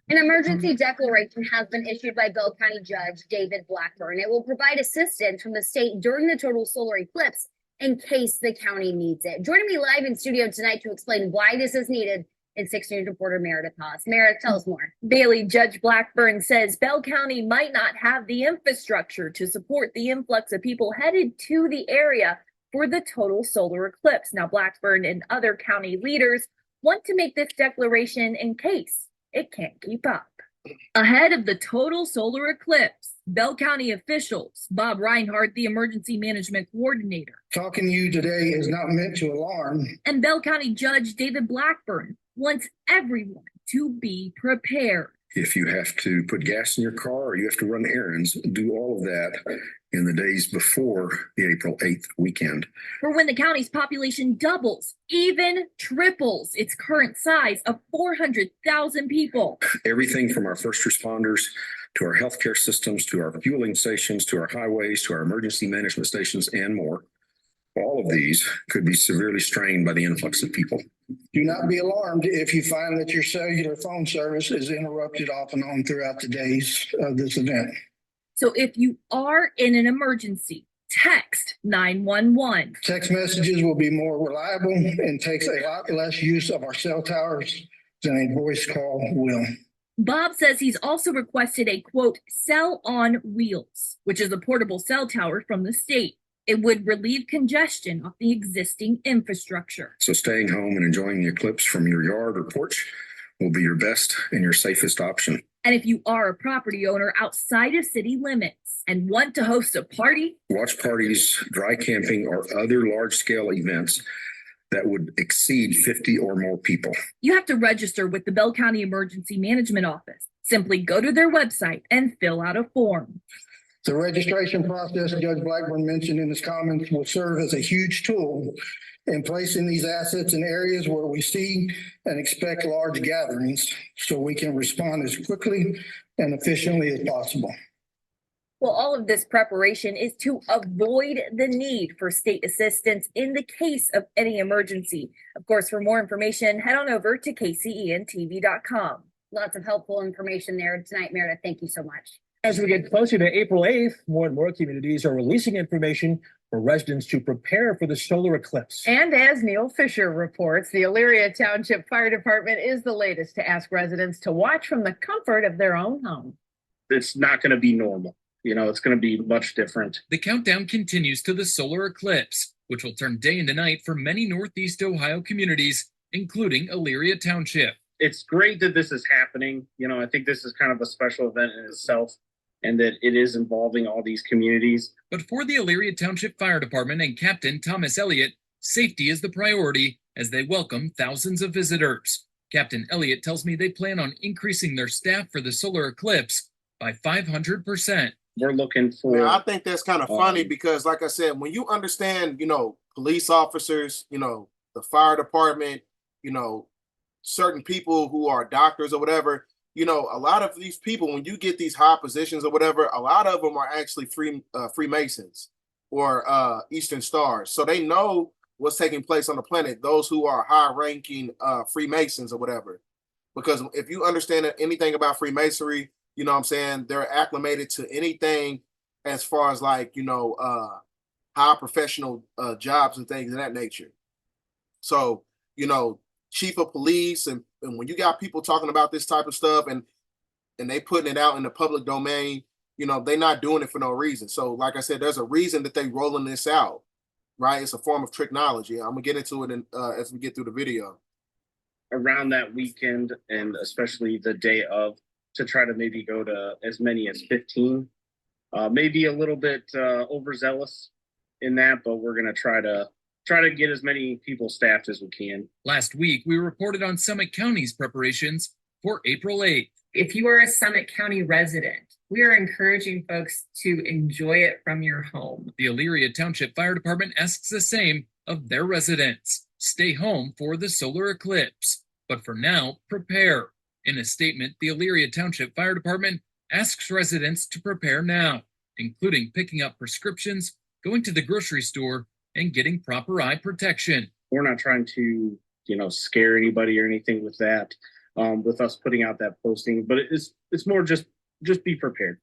An emergency declaration has been issued by Bell County Judge David Blackburn. It will provide assistance from the state during the total solar eclipse in case the county needs it. Joining me live in studio tonight to explain why this is needed is 6 News reporter Meredith Haas. Meredith, tell us more. Bailey, Judge Blackburn says Bell County might not have the infrastructure to support the influx of people headed to the area for the total solar eclipse. Now, Blackburn and other county leaders want to make this declaration in case it can't keep up. Ahead of the total solar eclipse, Bell County officials, Bob Reinhardt, the emergency management coordinator, talking to you today is not meant to alarm, and Bell County Judge David Blackburn wants everyone to be prepared. If you have to put gas in your car or you have to run errands, do all of that in the days before the April 8th weekend. For when the county's population doubles, even triples its current size of 400,000 people. Everything from our first responders to our healthcare systems, to our fueling stations, to our highways, to our emergency management stations, and more. All of these could be severely strained by the influx of people. Do not be alarmed if you find that your cellular phone service is interrupted off and on throughout the days of this event. So if you are in an emergency, text 911. Text messages will be more reliable and takes a lot less use of our cell towers than a voice call will. Bob says he's also requested a, quote, cell on wheels, which is a portable cell tower from the state. It would relieve congestion off the existing infrastructure. So staying home and enjoying the eclipse from your yard or porch will be your best and your safest option. And if you are a property owner outside of city limits and want to host a party, watch parties, dry camping, or other large-scale events that would exceed 50 or more people, you have to register with the Bell County Emergency Management Office. Simply go to their website and fill out a form. The registration process Judge Blackburn mentioned in his comments will serve as a huge tool in placing these assets in areas where we see and expect large gatherings so we can respond as quickly and efficiently as possible. Well, all of this preparation is to avoid the need for state assistance in the case of any emergency. Of course, for more information, head on over to kcentv.com. Lots of helpful information there tonight, Meredith. Thank you so much. As we get closer to April 8th, more and more communities are releasing information for residents to prepare for the solar eclipse. And as Neil Fisher reports, the Elyria Township Fire Department is the latest to ask residents to watch from the comfort of their own home. It's not going to be normal. It's going to be much different. The countdown continues to the solar eclipse, which will turn day into night for many Northeast Ohio communities, including Elyria Township. It's great that this is happening. I think this is kind of a special event in itself, and that it is involving all these communities. But for the Elyria Township Fire Department and Captain Thomas Elliott, safety is the priority as they welcome thousands of visitors. Captain Elliott tells me they plan on increasing their staff for the solar eclipse by 500%. We're looking for... Man, I think that's kind of funny because, like I said, when you understand, police officers, the fire department, certain people who are doctors or whatever, a lot of these people, when you get these high positions or whatever, a lot of them are actually Freemasons or Eastern Stars. So they know what's taking place on the planet, those who are high-ranking Freemasons or whatever. Because if you understand anything about Freemasonry, they're acclimated to anything as far as high professional jobs and things of that nature. So, chief of police, and when you got people talking about this type of stuff and they putting it out in the public domain, they're not doing it for no reason. So like I said, there's a reason that they rolling this out, right? It's a form of technology. I'm gonna get into it as we get through the video. Around that weekend, and especially the day of, to try to maybe go to as many as 15, maybe a little bit overzealous in that, but we're gonna try to get as many people staffed as we can. Last week, we reported on Summit County's preparations for April 8th. If you are a Summit County resident, we are encouraging folks to enjoy it from your home. The Elyria Township Fire Department asks the same of their residents. Stay home for the solar eclipse. But for now, prepare. In a statement, the Elyria Township Fire Department asks residents to prepare now, including picking up prescriptions, going to the grocery store, and getting proper eye protection. We're not trying to, scare anybody or anything with that, with us putting out that posting, but it's more just be prepared.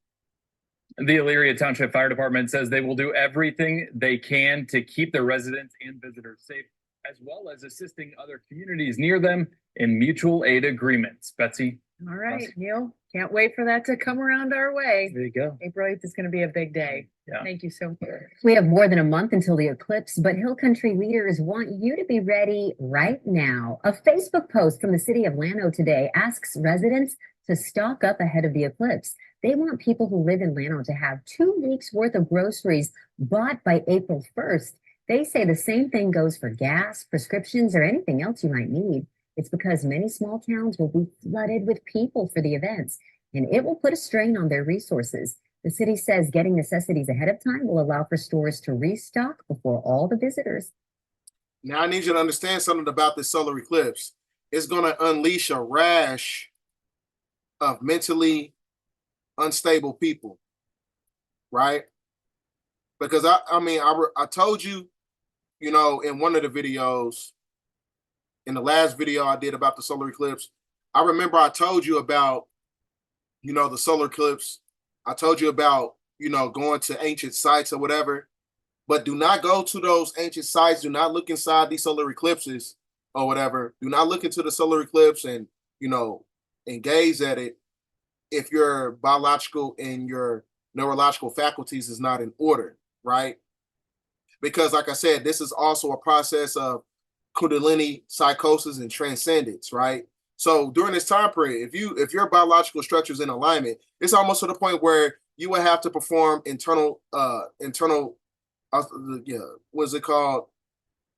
The Elyria Township Fire Department says they will do everything they can to keep their residents and visitors safe, as well as assisting other communities near them in mutual aid agreements. Betsy? All right, Neil, can't wait for that to come around our way. There you go. April 8th is going to be a big day. Yeah. Thank you so much. We have more than a month until the eclipse, but Hill Country leaders want you to be ready right now. A Facebook post from the city of Llano today asks residents to stock up ahead of the eclipse. They want people who live in Llano to have 2 weeks worth of groceries bought by April 1st. They say the same thing goes for gas, prescriptions, or anything else you might need. It's because many small towns will be flooded with people for the events, and it will put a strain on their resources. The city says getting necessities ahead of time will allow for stores to restock before all the visitors. Now, I need you to understand something about this solar eclipse. It's going to unleash a rash of mentally unstable people, right? Because I told you, in one of the videos, in the last video I did about the solar eclipse, I remember I told you about, the solar eclipse. I told you about, going to ancient sites or whatever, but do not go to those ancient sites. Do not look inside these solar eclipses or whatever. Do not look into the solar eclipse and, and gaze at it if your biological and your neurological faculties is not in order, right? Because like I said, this is also a process of Kundalini psychosis and transcendence, right? So during this time period, if your biological structure is in alignment, it's almost to the point where you would have to perform what's it called?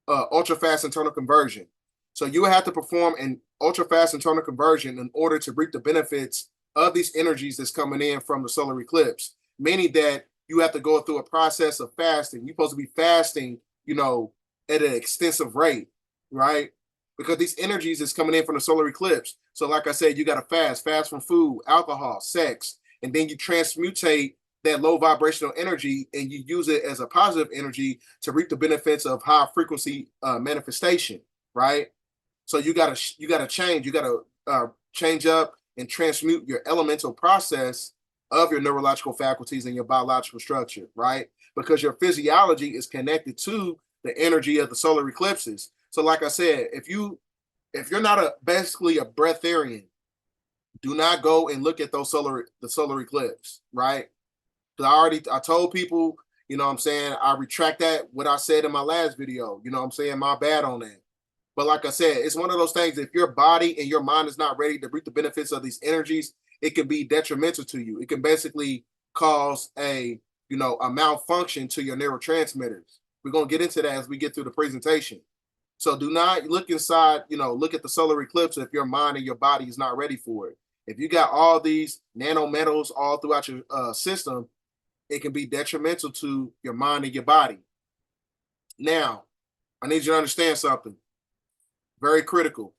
Ultra fast internal conversion. So you would have to perform an ultra fast internal conversion in order to reap the benefits of these energies that's coming in from the solar eclipse, meaning that you have to go through a process of fasting. You're supposed to be fasting, at an extensive rate, right? Because these energies is coming in from the solar eclipse. So like I said, you got to fast from food, alcohol, sex, and then you transmutate that low vibrational energy and you use it as a positive energy to reap the benefits of high frequency manifestation, right? So you gotta change. You gotta change up and transmute your elemental process of your neurological faculties and your biological structure, right? Because your physiology is connected to the energy of the solar eclipses. So, like I said, if you're not basically a breatharian, do not go and look at the solar eclipse, right? Because I told people, you know what I'm saying, I retract that what I said in my last video. You know what I'm saying? My bad on that. But like I said, it's one of those things, if your body and your mind is not ready to reap the benefits of these energies, it can be detrimental to you. It can basically cause a malfunction to your neurotransmitters. We're going to get into that as we get through the presentation. So do not look inside, look at the solar eclipse if your mind and your body is not ready for it. If you got all these nanometals all throughout your system, it can be detrimental to your mind and your body. Now, I need you to understand something. Very critical.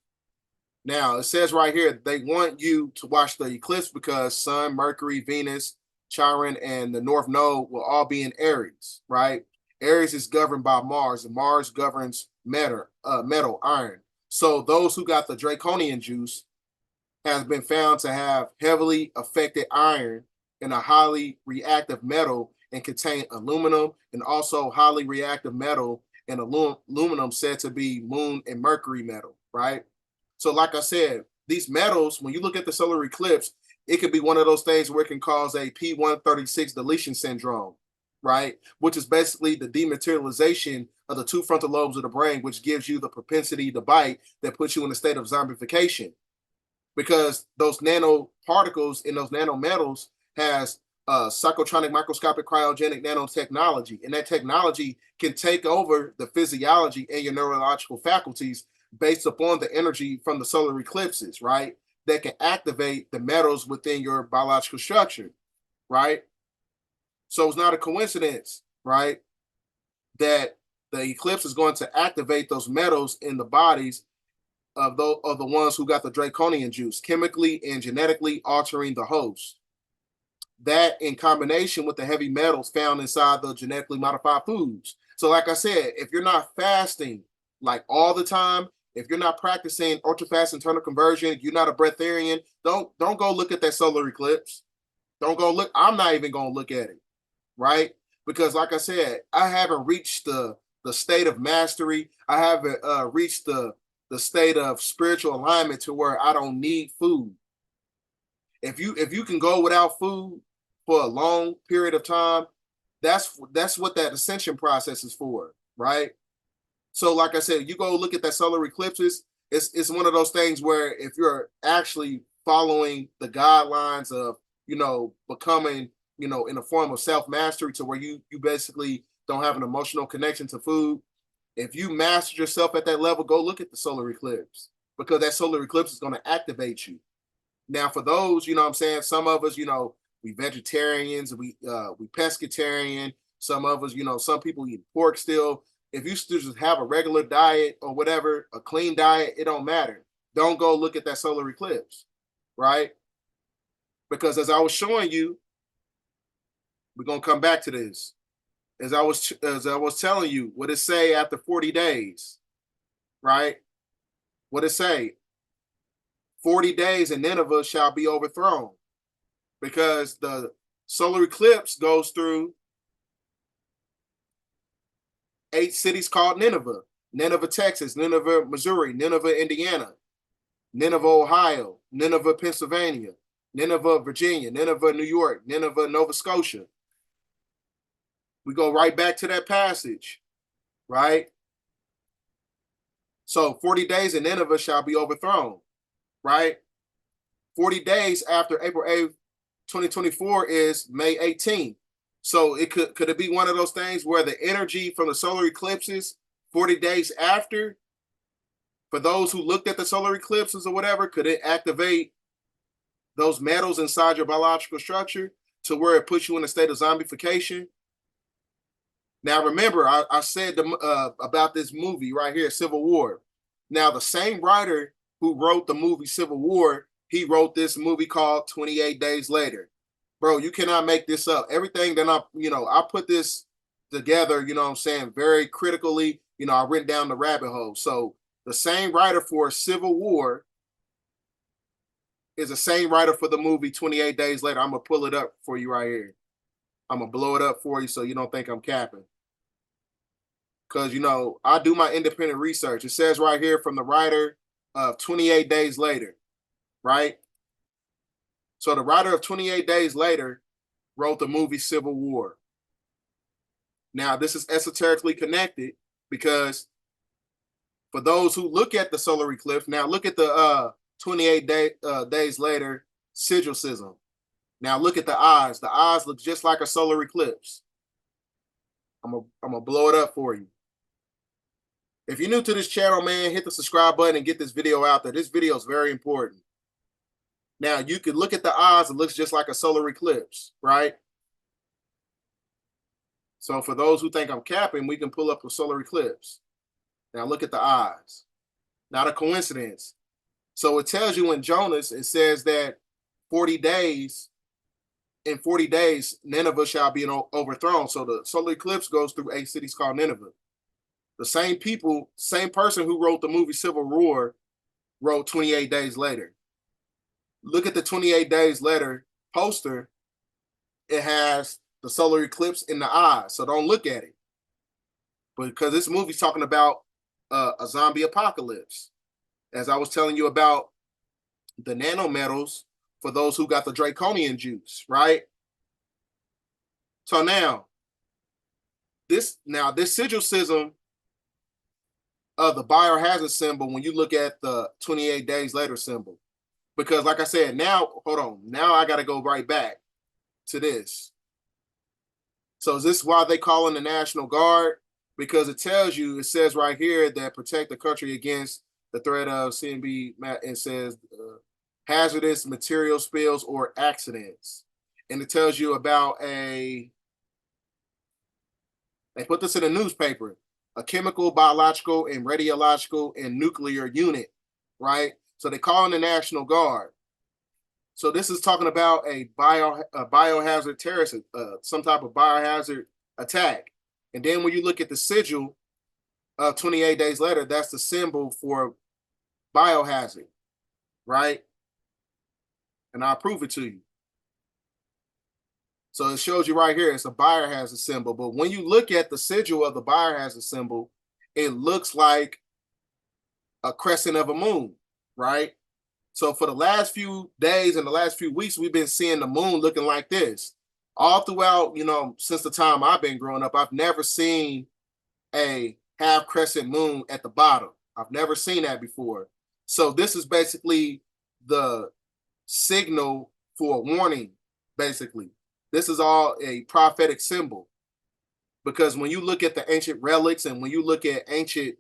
Now, it says right here, they want you to watch the eclipse because Sun, Mercury, Venus, Chiron, and the North Node will all be in Aries, right? Aries is governed by Mars, and Mars governs metal, iron. So those who got the draconian juice has been found to have heavily affected iron and a highly reactive metal and contain aluminum and also highly reactive metal and aluminum said to be moon and mercury metal, right? So like I said, these metals, when you look at the solar eclipse, it could be one of those things where it can cause a P136 deletion syndrome, right? Which is basically the dematerialization of the two frontal lobes of the brain, which gives you the propensity to bite that puts you in a state of zombification. Because those nanoparticles in those nanometals has psychotronic microscopic cryogenic nanotechnology, and that technology can take over the physiology and your neurological faculties based upon the energy from the solar eclipses, right? That can activate the metals within your biological structure, right? So it's not a coincidence, right, that the eclipse is going to activate those metals in the bodies of the ones who got the draconian juice, chemically and genetically altering the host. That in combination with the heavy metals found inside the genetically modified foods. So like I said, if you're not fasting like all the time, if you're not practicing ultra-fast internal conversion, you're not a breatharian, don't go look at that solar eclipse. Don't go look. I'm not even going to look at it, right? Because like I said, I haven't reached the state of mastery. I haven't reached the state of spiritual alignment to where I don't need food. If you can go without food for a long period of time, that's what that ascension process is for, right? So like I said, you go look at that solar eclipses, it's one of those things where if you're actually following the guidelines of, becoming, in a form of self-mastery to where you basically don't have an emotional connection to food. If you master yourself at that level, go look at the solar eclipse because that solar eclipse is going to activate you. Now, for those, what I'm saying, some of us, we vegetarians, we pescatarian. Some of us, some people eat pork still. If you still just have a regular diet or whatever, a clean diet, it don't matter. Don't go look at that solar eclipse, right? Because as I was showing you, we're gonna come back to this. As I was telling you, what it say after 40 days, right? What it say? 40 days and Nineveh shall be overthrown. Because the solar eclipse goes through 8 cities called Nineveh. Nineveh, Texas, Nineveh, Missouri, Nineveh, Indiana, Nineveh, Ohio, Nineveh, Pennsylvania, Nineveh, Virginia, Nineveh, New York, Nineveh, Nova Scotia. We go right back to that passage, right? So 40 days and Nineveh shall be overthrown, right? 40 days after April 8th, 2024 is May 18th. So it could it be one of those things where the energy from the solar eclipses 40 days after, for those who looked at the solar eclipses or whatever, could it activate those metals inside your biological structure to where it puts you in a state of zombification? Now, remember, I said about this movie right here, Civil War. Now, the same writer who wrote the movie Civil War, he wrote this movie called 28 Days Later. Bro, you cannot make this up. Everything that I put this together, very critically, I went down the rabbit hole. So the same writer for Civil War is the same writer for the movie 28 Days Later. I'm going to pull it up for you right here. I'm going to blow it up for you so you don't think I'm capping. Because, I do my independent research. It says right here from the writer of 28 Days Later, right? So the writer of 28 Days Later wrote the movie Civil War. Now, this is esoterically connected because for those who look at the solar eclipse, now look at the 28 days later sigil schism. Now look at the eyes. The eyes look just like a solar eclipse. I'm gonna blow it up for you. If you're new to this channel, man, hit the subscribe button and get this video out there. This video is very important. Now, you could look at the eyes. It looks just like a solar eclipse, right? So for those who think I'm capping, we can pull up a solar eclipse. Now look at the eyes. Not a coincidence. So it tells you in Jonas, it says that 40 days, in 40 days, Nineveh shall be overthrown. So the solar eclipse goes through 8 cities called Nineveh. The same people, same person who wrote the movie Civil War wrote 28 Days Later. Look at the 28 Days Later poster. It has the solar eclipse in the eye, so don't look at it. Because this movie's talking about a zombie apocalypse. As I was telling you about the nanometals for those who got the draconian juice, right? So now, this sigil schism of the biohazard symbol when you look at the 28 Days Later symbol. Because like I said, now, hold on. Now I got to go right back to this. So is this why they call in the National Guard? Because it tells you, it says right here that protect the country against the threat of CMB, it says hazardous material spills or accidents. And it tells you about they put this in a newspaper, a chemical, biological, and radiological and nuclear unit, right? So they call in the National Guard. So this is talking about a biohazard terrorist, some type of biohazard attack. And then when you look at the sigil 28 Days Later, that's the symbol for biohazard, right? And I'll prove it to you. So it shows you right here, it's a biohazard symbol. But when you look at the sigil of the biohazard symbol, it looks like a crescent of a moon, right? So for the last few days and the last few weeks, we've been seeing the moon looking like this. All throughout, since the time I've been growing up, I've never seen a half crescent moon at the bottom. I've never seen that before. So this is basically the signal for a warning, basically. This is all a prophetic symbol. Because when you look at the ancient relics and when you look at ancient,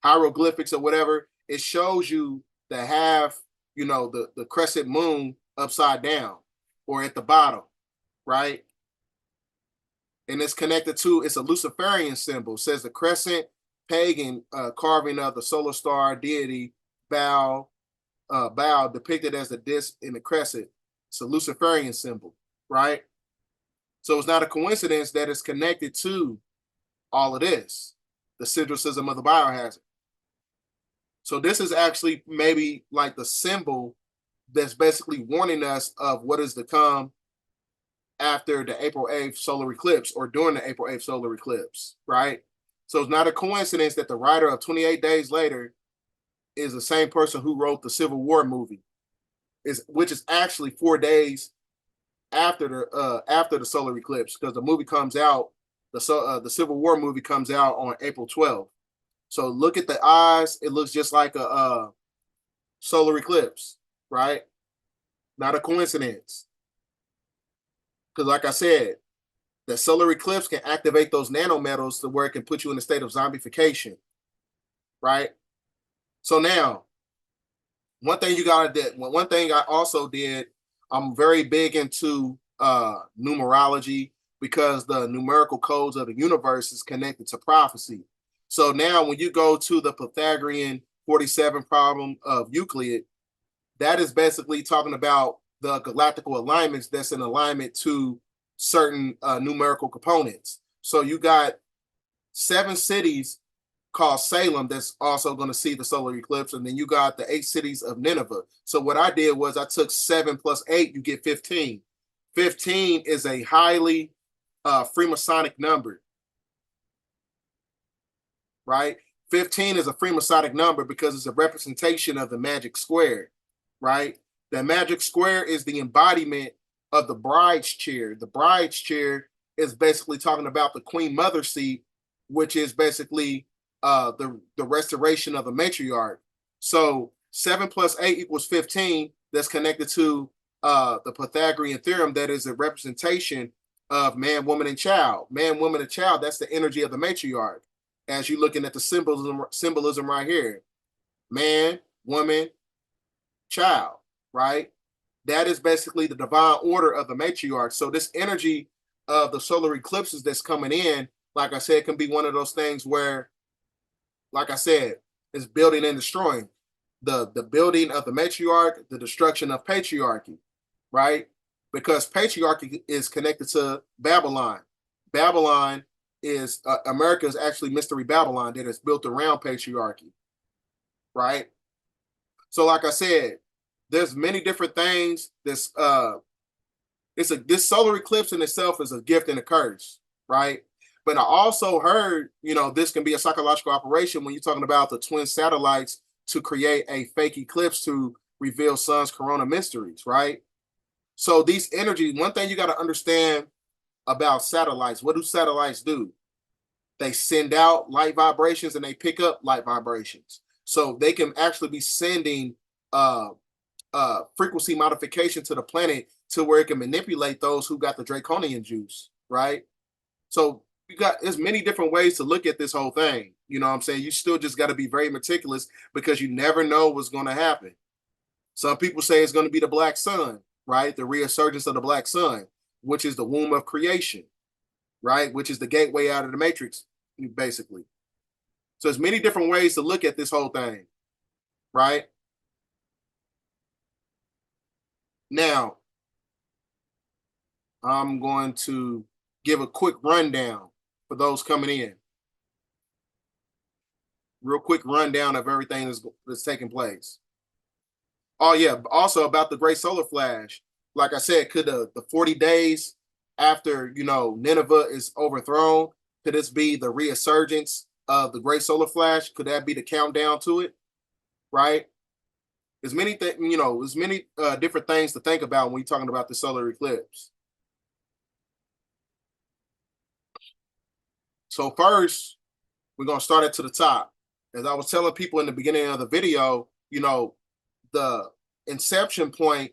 hieroglyphics or whatever, it shows you the half, the crescent moon upside down or at the bottom, right? And it's connected to, it's a Luciferian symbol. It says the crescent pagan carving of the solar star deity Baal depicted as the disc in the crescent. It's a Luciferian symbol, right? So it's not a coincidence that it's connected to all of this, the sigil schism of the biohazard. So this is actually maybe like the symbol that's basically warning us of what is to come after the April 8th solar eclipse or during the April 8th solar eclipse, right? So it's not a coincidence that the writer of 28 Days Later is the same person who wrote the Civil War movie, which is actually 4 days after the solar eclipse, because the movie comes out, the Civil War movie comes out on April 12th. So look at the eyes. It looks just like a solar eclipse, right? Not a coincidence. Because like I said, the solar eclipse can activate those nanometals to where it can put you in a state of zombification, right? So now, one thing I also did, I'm very big into numerology because the numerical codes of the universe is connected to prophecy. So now when you go to the Pythagorean 47 problem of Euclid, that is basically talking about the galactical alignments that's in alignment to certain numerical components. So you got 7 cities called Salem that's also going to see the solar eclipse, and then you got the 8 cities of Nineveh. So what I did was I took 7 plus 8, you get 15. 15 is a highly Freemasonic number, right? 15 is a Freemasonic number because it's a representation of the magic square, right? The magic square is the embodiment of the bride's chair. The bride's chair is basically talking about the queen mother seat, which is basically the restoration of the matriarch. So 7 plus 8 equals 15. That's connected to the Pythagorean theorem that is a representation of man, woman, and child. Man, woman, and child, that's the energy of the matriarch. As you're looking at the symbolism right here. Man, woman, child, right? That is basically the divine order of the matriarch. So this energy of the solar eclipses that's coming in, like I said, can be one of those things where, like I said, it's building and destroying. The building of the matriarch, the destruction of patriarchy, right? Because patriarchy is connected to Babylon. Babylon is America is actually Mystery Babylon that is built around patriarchy, right? So like I said, there's many different things. This solar eclipse in itself is a gift and a curse, right? But I also heard, this can be a psychological operation when you're talking about the twin satellites to create a fake eclipse to reveal sun's corona mysteries, right? So these energies, one thing you got to understand about satellites, what do satellites do? They send out light vibrations and they pick up light vibrations. So they can actually be sending frequency modification to the planet to where it can manipulate those who got the draconian juice, right? So there's many different ways to look at this whole thing. You know what I'm saying? You still just got to be very meticulous because you never know what's going to happen. Some people say it's going to be the black sun, right? The resurgence of the black sun, which is the womb of creation, right? Which is the gateway out of the matrix, basically. So there's many different ways to look at this whole thing, right? Now, I'm going to give a quick rundown for those coming in. Real quick rundown of everything that's taking place. Oh, yeah. Also about the great solar flash. Like I said, could the 40 days after, Nineveh is overthrown, could this be the resurgence of the great solar flash? Could that be the countdown to it? Right? There's many different things to think about when you're talking about the solar eclipse. So first, we're going to start it to the top. As I was telling people in the beginning of the video, the inception point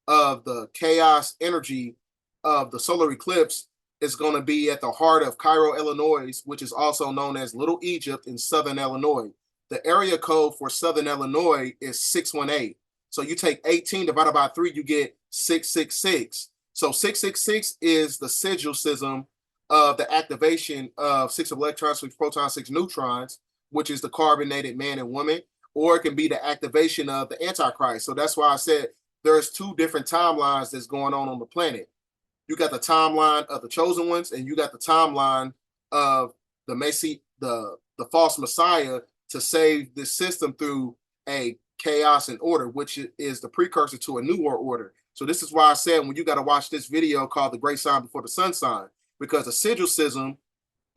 of the chaos energy of the solar eclipse is going to be at the heart of Cairo, Illinois, which is also known as Little Egypt in Southern Illinois. The area code for Southern Illinois is 618. So you take 18 divided by 3, you get 666. So 666 is the sigil schism of the activation of 6 electrons, 6 protons, 6 neutrons, which is the carbonated man and woman, or it can be the activation of the Antichrist. So that's why I said there's 2 different timelines that's going on the planet. You got the timeline of the chosen ones, and you got the timeline of the false Messiah to save this system through a chaos and order, which is the precursor to a new world order. So this is why I said when you got to watch this video called The Great Sign Before the Sun Sign, because the sigil schism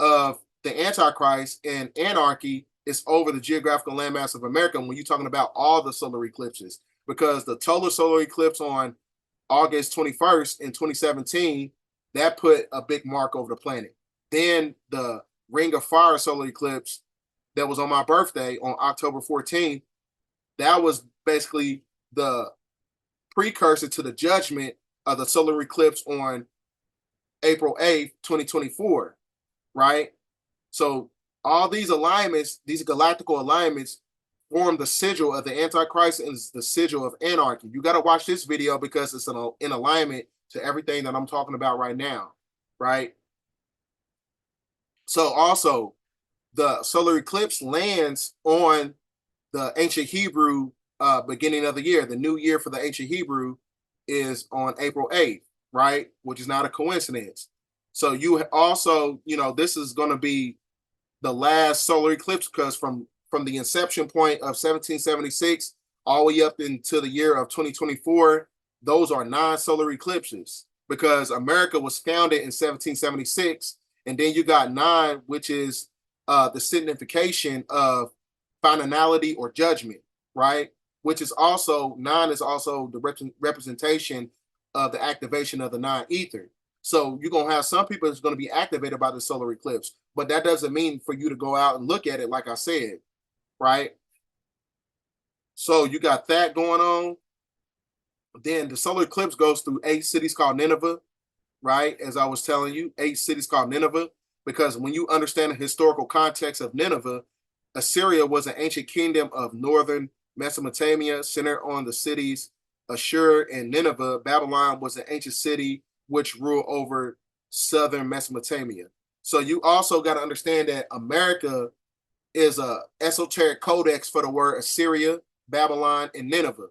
of the Antichrist and anarchy is over the geographical landmass of America when you're talking about all the solar eclipses, because the total solar eclipse on August 21st in 2017, that put a big mark over the planet. Then the Ring of Fire solar eclipse that was on my birthday on October 14th, that was basically the precursor to the judgment of the solar eclipse on April 8th, 2024, right? So all these alignments, these galactical alignments, form the sigil of the Antichrist and the sigil of anarchy. You got to watch this video because it's in alignment to everything that I'm talking about right now, right? So also, the solar eclipse lands on the ancient Hebrew beginning of the year, the new year for the ancient Hebrew, is on April 8th, right? Which is not a coincidence. So you also, this is going to be the last solar eclipse because from the inception point of 1776 all the way up into the year of 2024, those are non-solar eclipses because America was founded in 1776, and then you got 9, which is the signification of finality or judgment, right? Which is also 9 is also the representation of the activation of the non-ether. So you're going to have some people that's going to be activated by the solar eclipse, but that doesn't mean for you to go out and look at it, like I said, right? So you got that going on. Then the solar eclipse goes through 8 cities called Nineveh, right? As I was telling you, 8 cities called Nineveh, because when you understand the historical context of Nineveh, Assyria was an ancient kingdom of northern Mesopotamia centered on the cities Ashur and Nineveh. Babylon was an ancient city which ruled over southern Mesopotamia. So you also got to understand that America is a esoteric codex for the word Assyria, Babylon, and Nineveh.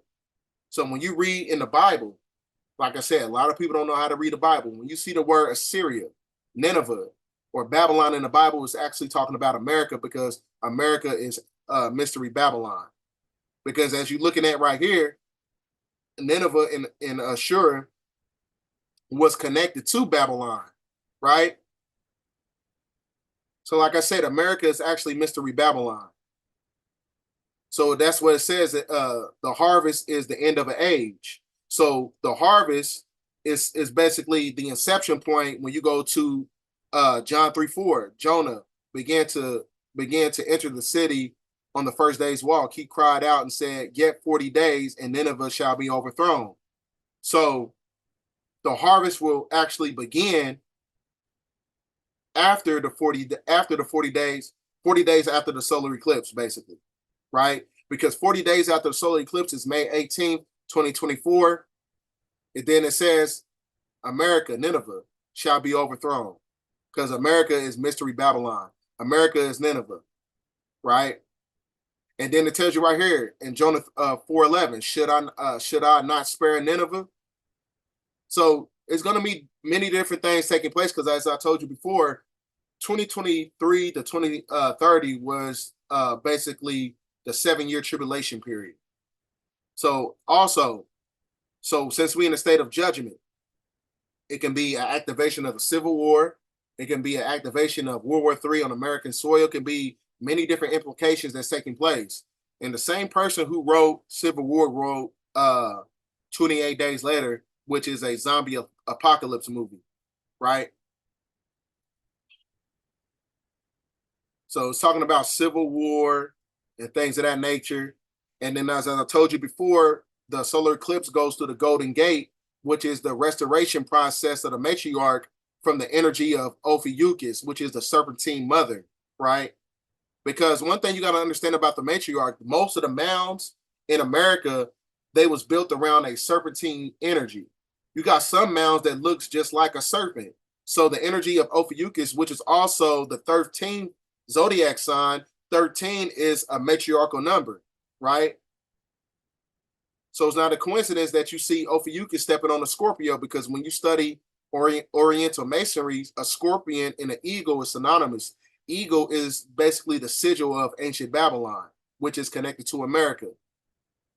So when you read in the Bible, like I said, a lot of people don't know how to read the Bible. When you see the word Assyria, Nineveh, or Babylon in the Bible, it's actually talking about America because America is mystery Babylon. Because as you're looking at right here, Nineveh and Ashur was connected to Babylon, right? So like I said, America is actually mystery Babylon. So that's what it says, that the harvest is the end of an age. So the harvest is basically the inception point when you go to John 3:4. Jonah began to enter the city on the first day's walk. He cried out and said, "Yet 40 days, and Nineveh shall be overthrown." So the harvest will actually begin after the 40 days, 40 days after the solar eclipse, basically, right? Because 40 days after the solar eclipse is May 18th, 2024. And then it says, America, Nineveh, shall be overthrown. Because America is mystery Babylon. America is Nineveh, right? And then it tells you right here in Jonah 4:11, should I not spare Nineveh? So it's going to be many different things taking place because, as I told you before, 2023 to 2030 was basically the 7-year tribulation period. So since we're in a state of judgment, it can be an activation of a civil war. It can be an activation of World War III on American soil. It can be many different implications that's taking place. And the same person who wrote Civil War wrote 28 Days Later, which is a zombie apocalypse movie, right? So it's talking about civil war and things of that nature. And then, as I told you before, the solar eclipse goes through the Golden Gate, which is the restoration process of the matriarch from the energy of Ophiuchus, which is the serpentine mother, right? Because one thing you got to understand about the matriarch, most of the mounds in America, they was built around a serpentine energy. You got some mounds that looks just like a serpent. So the energy of Ophiuchus, which is also the 13th zodiac sign, 13 is a matriarchal number, right? So it's not a coincidence that you see Ophiuchus stepping on a Scorpio, because when you study Oriental Masonry, a scorpion and an eagle is synonymous. Eagle is basically the sigil of ancient Babylon, which is connected to America.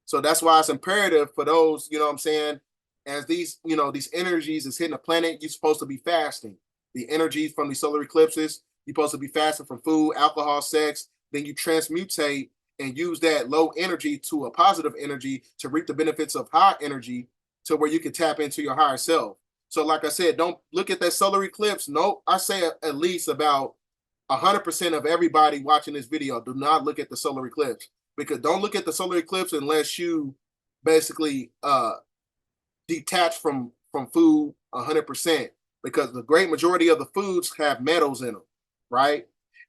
So that's why it's imperative for those, you know what I'm saying, as these, these energies is hitting the planet, you're supposed to be fasting. The energies from these solar eclipses, you're supposed to be fasting from food, alcohol, sex, then you transmutate and use that low energy to a positive energy to reap the benefits of high energy to where you can tap into your higher self. So like I said, don't look at that solar eclipse. No, I say at least about 100% of everybody watching this video, do not look at the solar eclipse, because don't look at the solar eclipse unless you basically detach from food 100%, because the great majority of the foods have metals in them, right?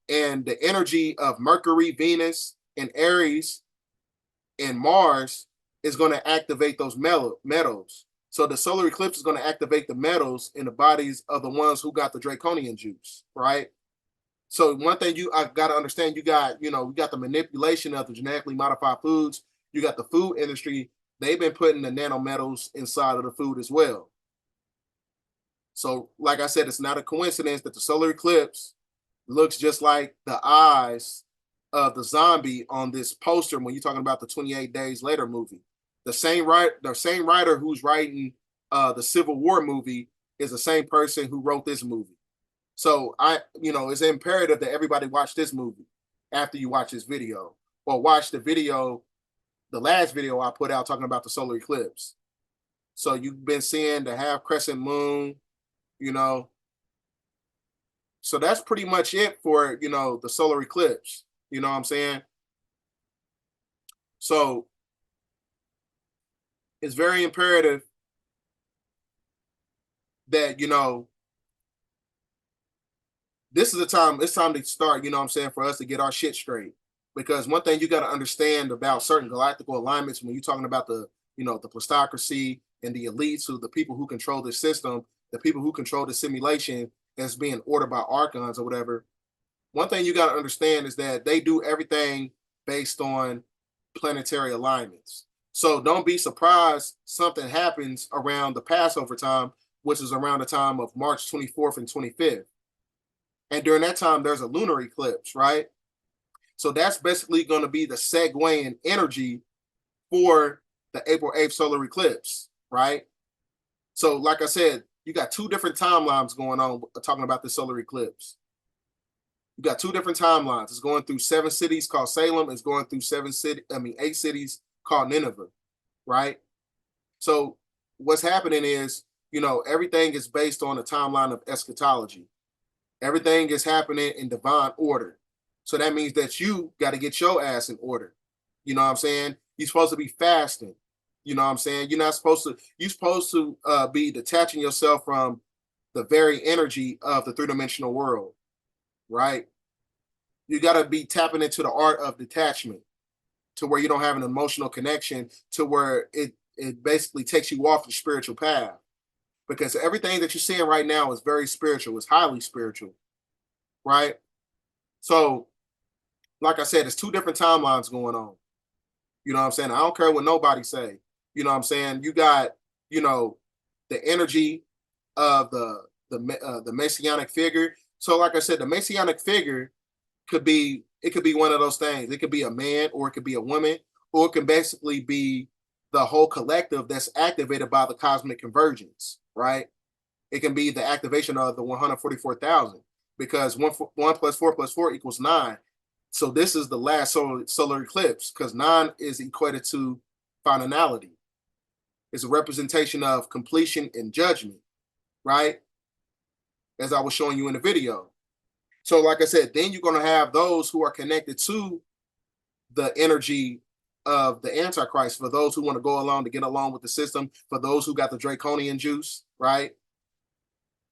And the energy of Mercury, Venus, and Aries and Mars is going to activate those metals. So the solar eclipse is going to activate the metals in the bodies of the ones who got the draconian juice, right? So one thing I got to understand, you got the manipulation of the genetically modified foods. You got the food industry they've been putting the nanometals inside of the food as well. So, like I said, it's not a coincidence that the solar eclipse looks just like the eyes of the zombie on this poster when you're talking about the 28 Days Later movie. The same writer who's writing the Civil War movie is the same person who wrote this movie. So it's imperative that everybody watch this movie after you watch this video, or watch the video, the last video I put out talking about the solar eclipse. So you've been seeing the half crescent moon, So that's pretty much it for, the solar eclipse. You know what I'm saying? So it's very imperative that, this is the time, it's time to start, for us to get our shit straight. Because one thing you got to understand about certain galactical alignments, when you're talking about the plutocracy and the elites, who the people who control the system, the people who control the simulation that's being ordered by archons or whatever. One thing you got to understand is that they do everything based on planetary alignments. So don't be surprised something happens around the Passover time, which is around the time of March 24th and 25th. And during that time, there's a lunar eclipse, right? So that's basically going to be the segue in energy for the April 8th solar eclipse, right? So like I said, you got two different timelines going on talking about the solar eclipse. You got two different timelines. It's going through 7 cities called Salem. It's going through 8 cities called Nineveh, right? So what's happening is, everything is based on a timeline of eschatology. Everything is happening in divine order. So that means that you got to get your ass in order. You know what I'm saying? You're supposed to be fasting. You know what I'm saying? You're supposed to be detaching yourself from the very energy of the three-dimensional world, right? You got to be tapping into the art of detachment to where you don't have an emotional connection, to where it basically takes you off the spiritual path. Because everything that you're seeing right now is very spiritual. It's highly spiritual, right? So, like I said, it's two different timelines going on. You know what I'm saying? I don't care what nobody say. You know what I'm saying? You got, the energy of the messianic figure. So, like I said, the messianic figure could be one of those things. It could be a man, or it could be a woman, or it can basically be the whole collective that's activated by the cosmic convergence, right? It can be the activation of the 144,000, because 1 plus 4 plus 4 equals 9. So this is the last solar eclipse, because 9 is equated to finality. It's a representation of completion and judgment, right? As I was showing you in the video. So like I said, then you're going to have those who are connected to the energy of the Antichrist, for those who want to go along to get along with the system, for those who got the draconian juice, right?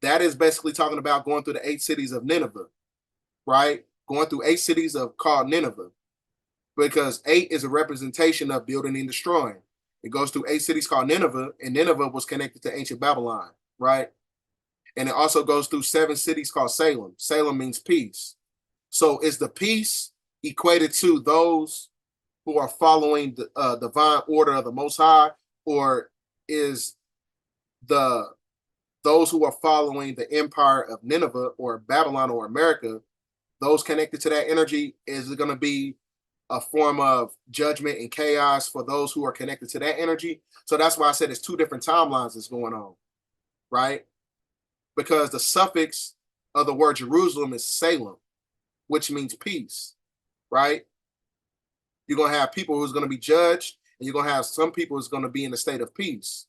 That is basically talking about going through the 8 cities of Nineveh, right? Going through 8 cities called Nineveh, because 8 is a representation of building and destroying. It goes through 8 cities called Nineveh, and Nineveh was connected to ancient Babylon, right? And it also goes through 7 cities called Salem. Salem means peace. So is the peace equated to those who are following the divine order of the Most High, or is those who are following the empire of Nineveh or Babylon or America, those connected to that energy? Is it going to be a form of judgment and chaos for those who are connected to that energy? So that's why I said it's two different timelines that's going on, right? Because the suffix of the word Jerusalem is Salem, which means peace, right? You're going to have people who's going to be judged, and you're going to have some people who's going to be in a state of peace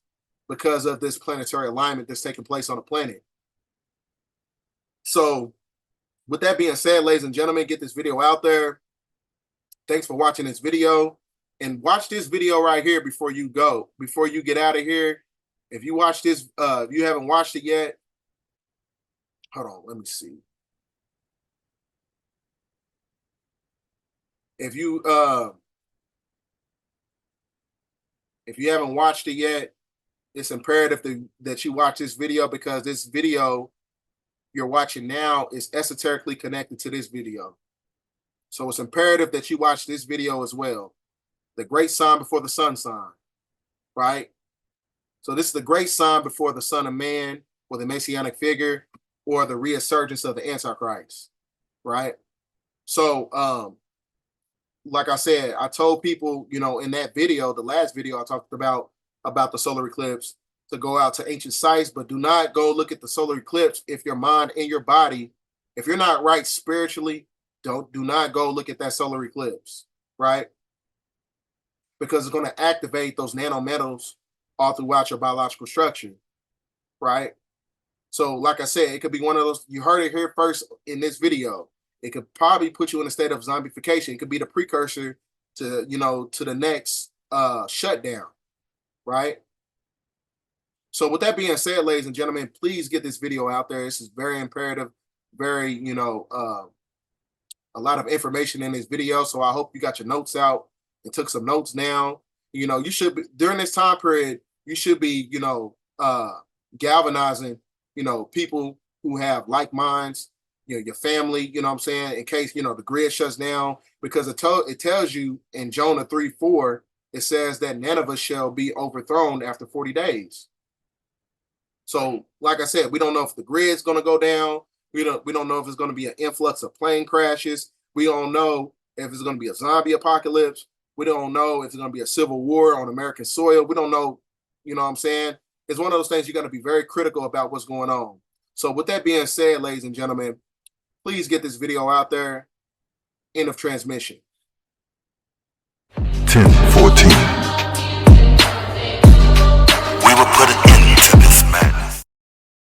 because of this planetary alignment that's taking place on the planet. So with that being said, ladies and gentlemen, get this video out there. Thanks for watching this video, and watch this video right here before you go, before you get out of here. If you watch this, if you haven't watched it yet, hold on, let me see. If you haven't watched it yet, it's imperative that you watch this video, because this video you're watching now is esoterically connected to this video. So it's imperative that you watch this video as well. The great sign before the sun sign. right? So this is the great sign before the Son of Man, or the Messianic figure, or the resurgence of the Antichrist, right? So, like I said, I told people, in that video, the last video I talked about the solar eclipse, to go out to ancient sites, but do not go look at the solar eclipse if your mind and your body, if you're not right spiritually, do not go look at that solar eclipse, right? Because it's going to activate those nanometals all throughout your biological structure, right? So like I said, it could be one of those, you heard it here first in this video. It could probably put you in a state of zombification. It could be the precursor to, to the next shutdown, right? So with that being said, ladies and gentlemen, please get this video out there. This is very imperative, very, a lot of information in this video. So I hope you got your notes out and took some notes down. You should be, during this time period, you should be, galvanizing, people who have like minds, your family, what I'm saying, in case, the grid shuts down, because it tells you in Jonah 3:4, it says that Nineveh shall be overthrown after 40 days. So, like I said, we don't know if the grid's going to go down. We don't know if it's going to be an influx of plane crashes. We don't know if it's going to be a zombie apocalypse. We don't know if it's going to be a civil war on American soil. We don't know, what I'm saying? It's one of those things you got to be very critical about what's going on. So with that being said, ladies and gentlemen, please get this video out there. End of transmission. 10:14. We will put an end to this madness.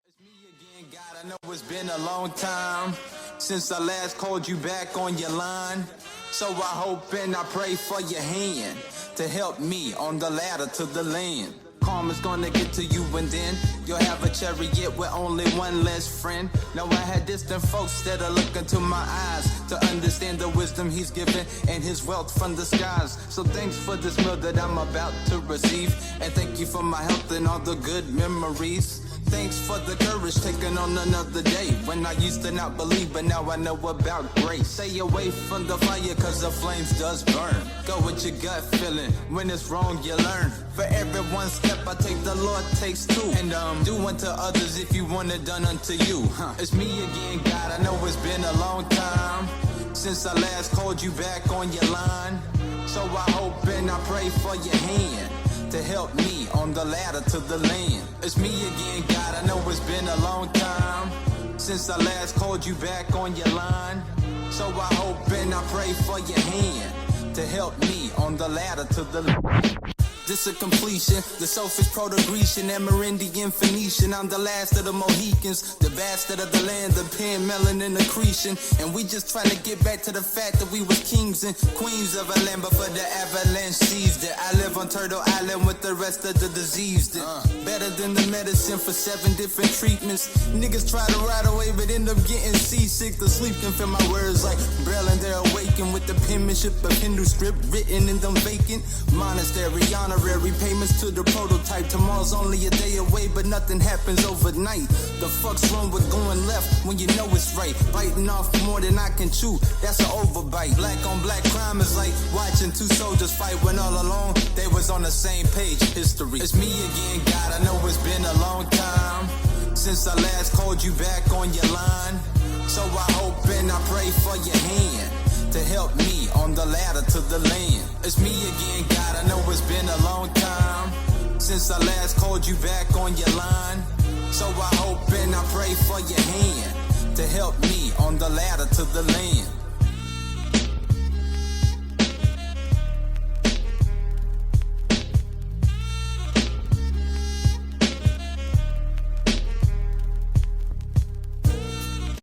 It's me again, God. I know it's been a long time since I last called you back on your line. So I hope and I pray for your hand to help me on the ladder to the land. Karma's gonna get to you, and then you'll have a chariot with only one less friend. Now I had distant folks that are looking to my eyes to understand the wisdom he's given and his wealth from the skies. So thanks for this meal that I'm about to receive, and thank you for my health and all the good memories. Thanks for the courage taking on another day when I used to not believe, but now I know about grace. Stay away from the fire, cause the flames does burn. Go with your gut feeling, when it's wrong you learn. For every one step I take, the Lord takes two. And do unto others if you want it done unto you. It's me again, God. I know it's been a long time since I last called you back on your line. So I hope and I pray for your hand to help me on the ladder to the land. It's me again, God. I know it's been a long time since I last called you back on your line. So I hope and I pray for your hand to help me on the ladder to the land. This a completion, the selfish Proto-Grecian, Amerindian, Phoenician. I'm the last of the Mohicans, the bastard of the land, the pen, melanin, accretion. And we just trying to get back to the fact that we was kings and queens of a land before the avalanche seized it. I live on Turtle Island with the rest of the diseased. Better than the medicine for 7 different treatments. Niggas try to ride away but end up getting seasick. The sleep can feel my words like Braille, and they're awakened with the penmanship of Hindu script written in them vacant monastery honor. Payments to the prototype. Tomorrow's only a day away, but nothing happens overnight. The fuck's wrong with going left when you know it's right? Biting off more than I can chew, that's an overbite. Black on black crime is like watching 2 soldiers fight when all along they was on the same page. History. It's me again, God. I know it's been a long time since I last called you back on your line. So I hope and I pray for your hand to help me on the ladder to the land. It's me again, God. I know it's been a long time since I last called you back on your line. So I hope and I pray for your hand to help me on the ladder to the land.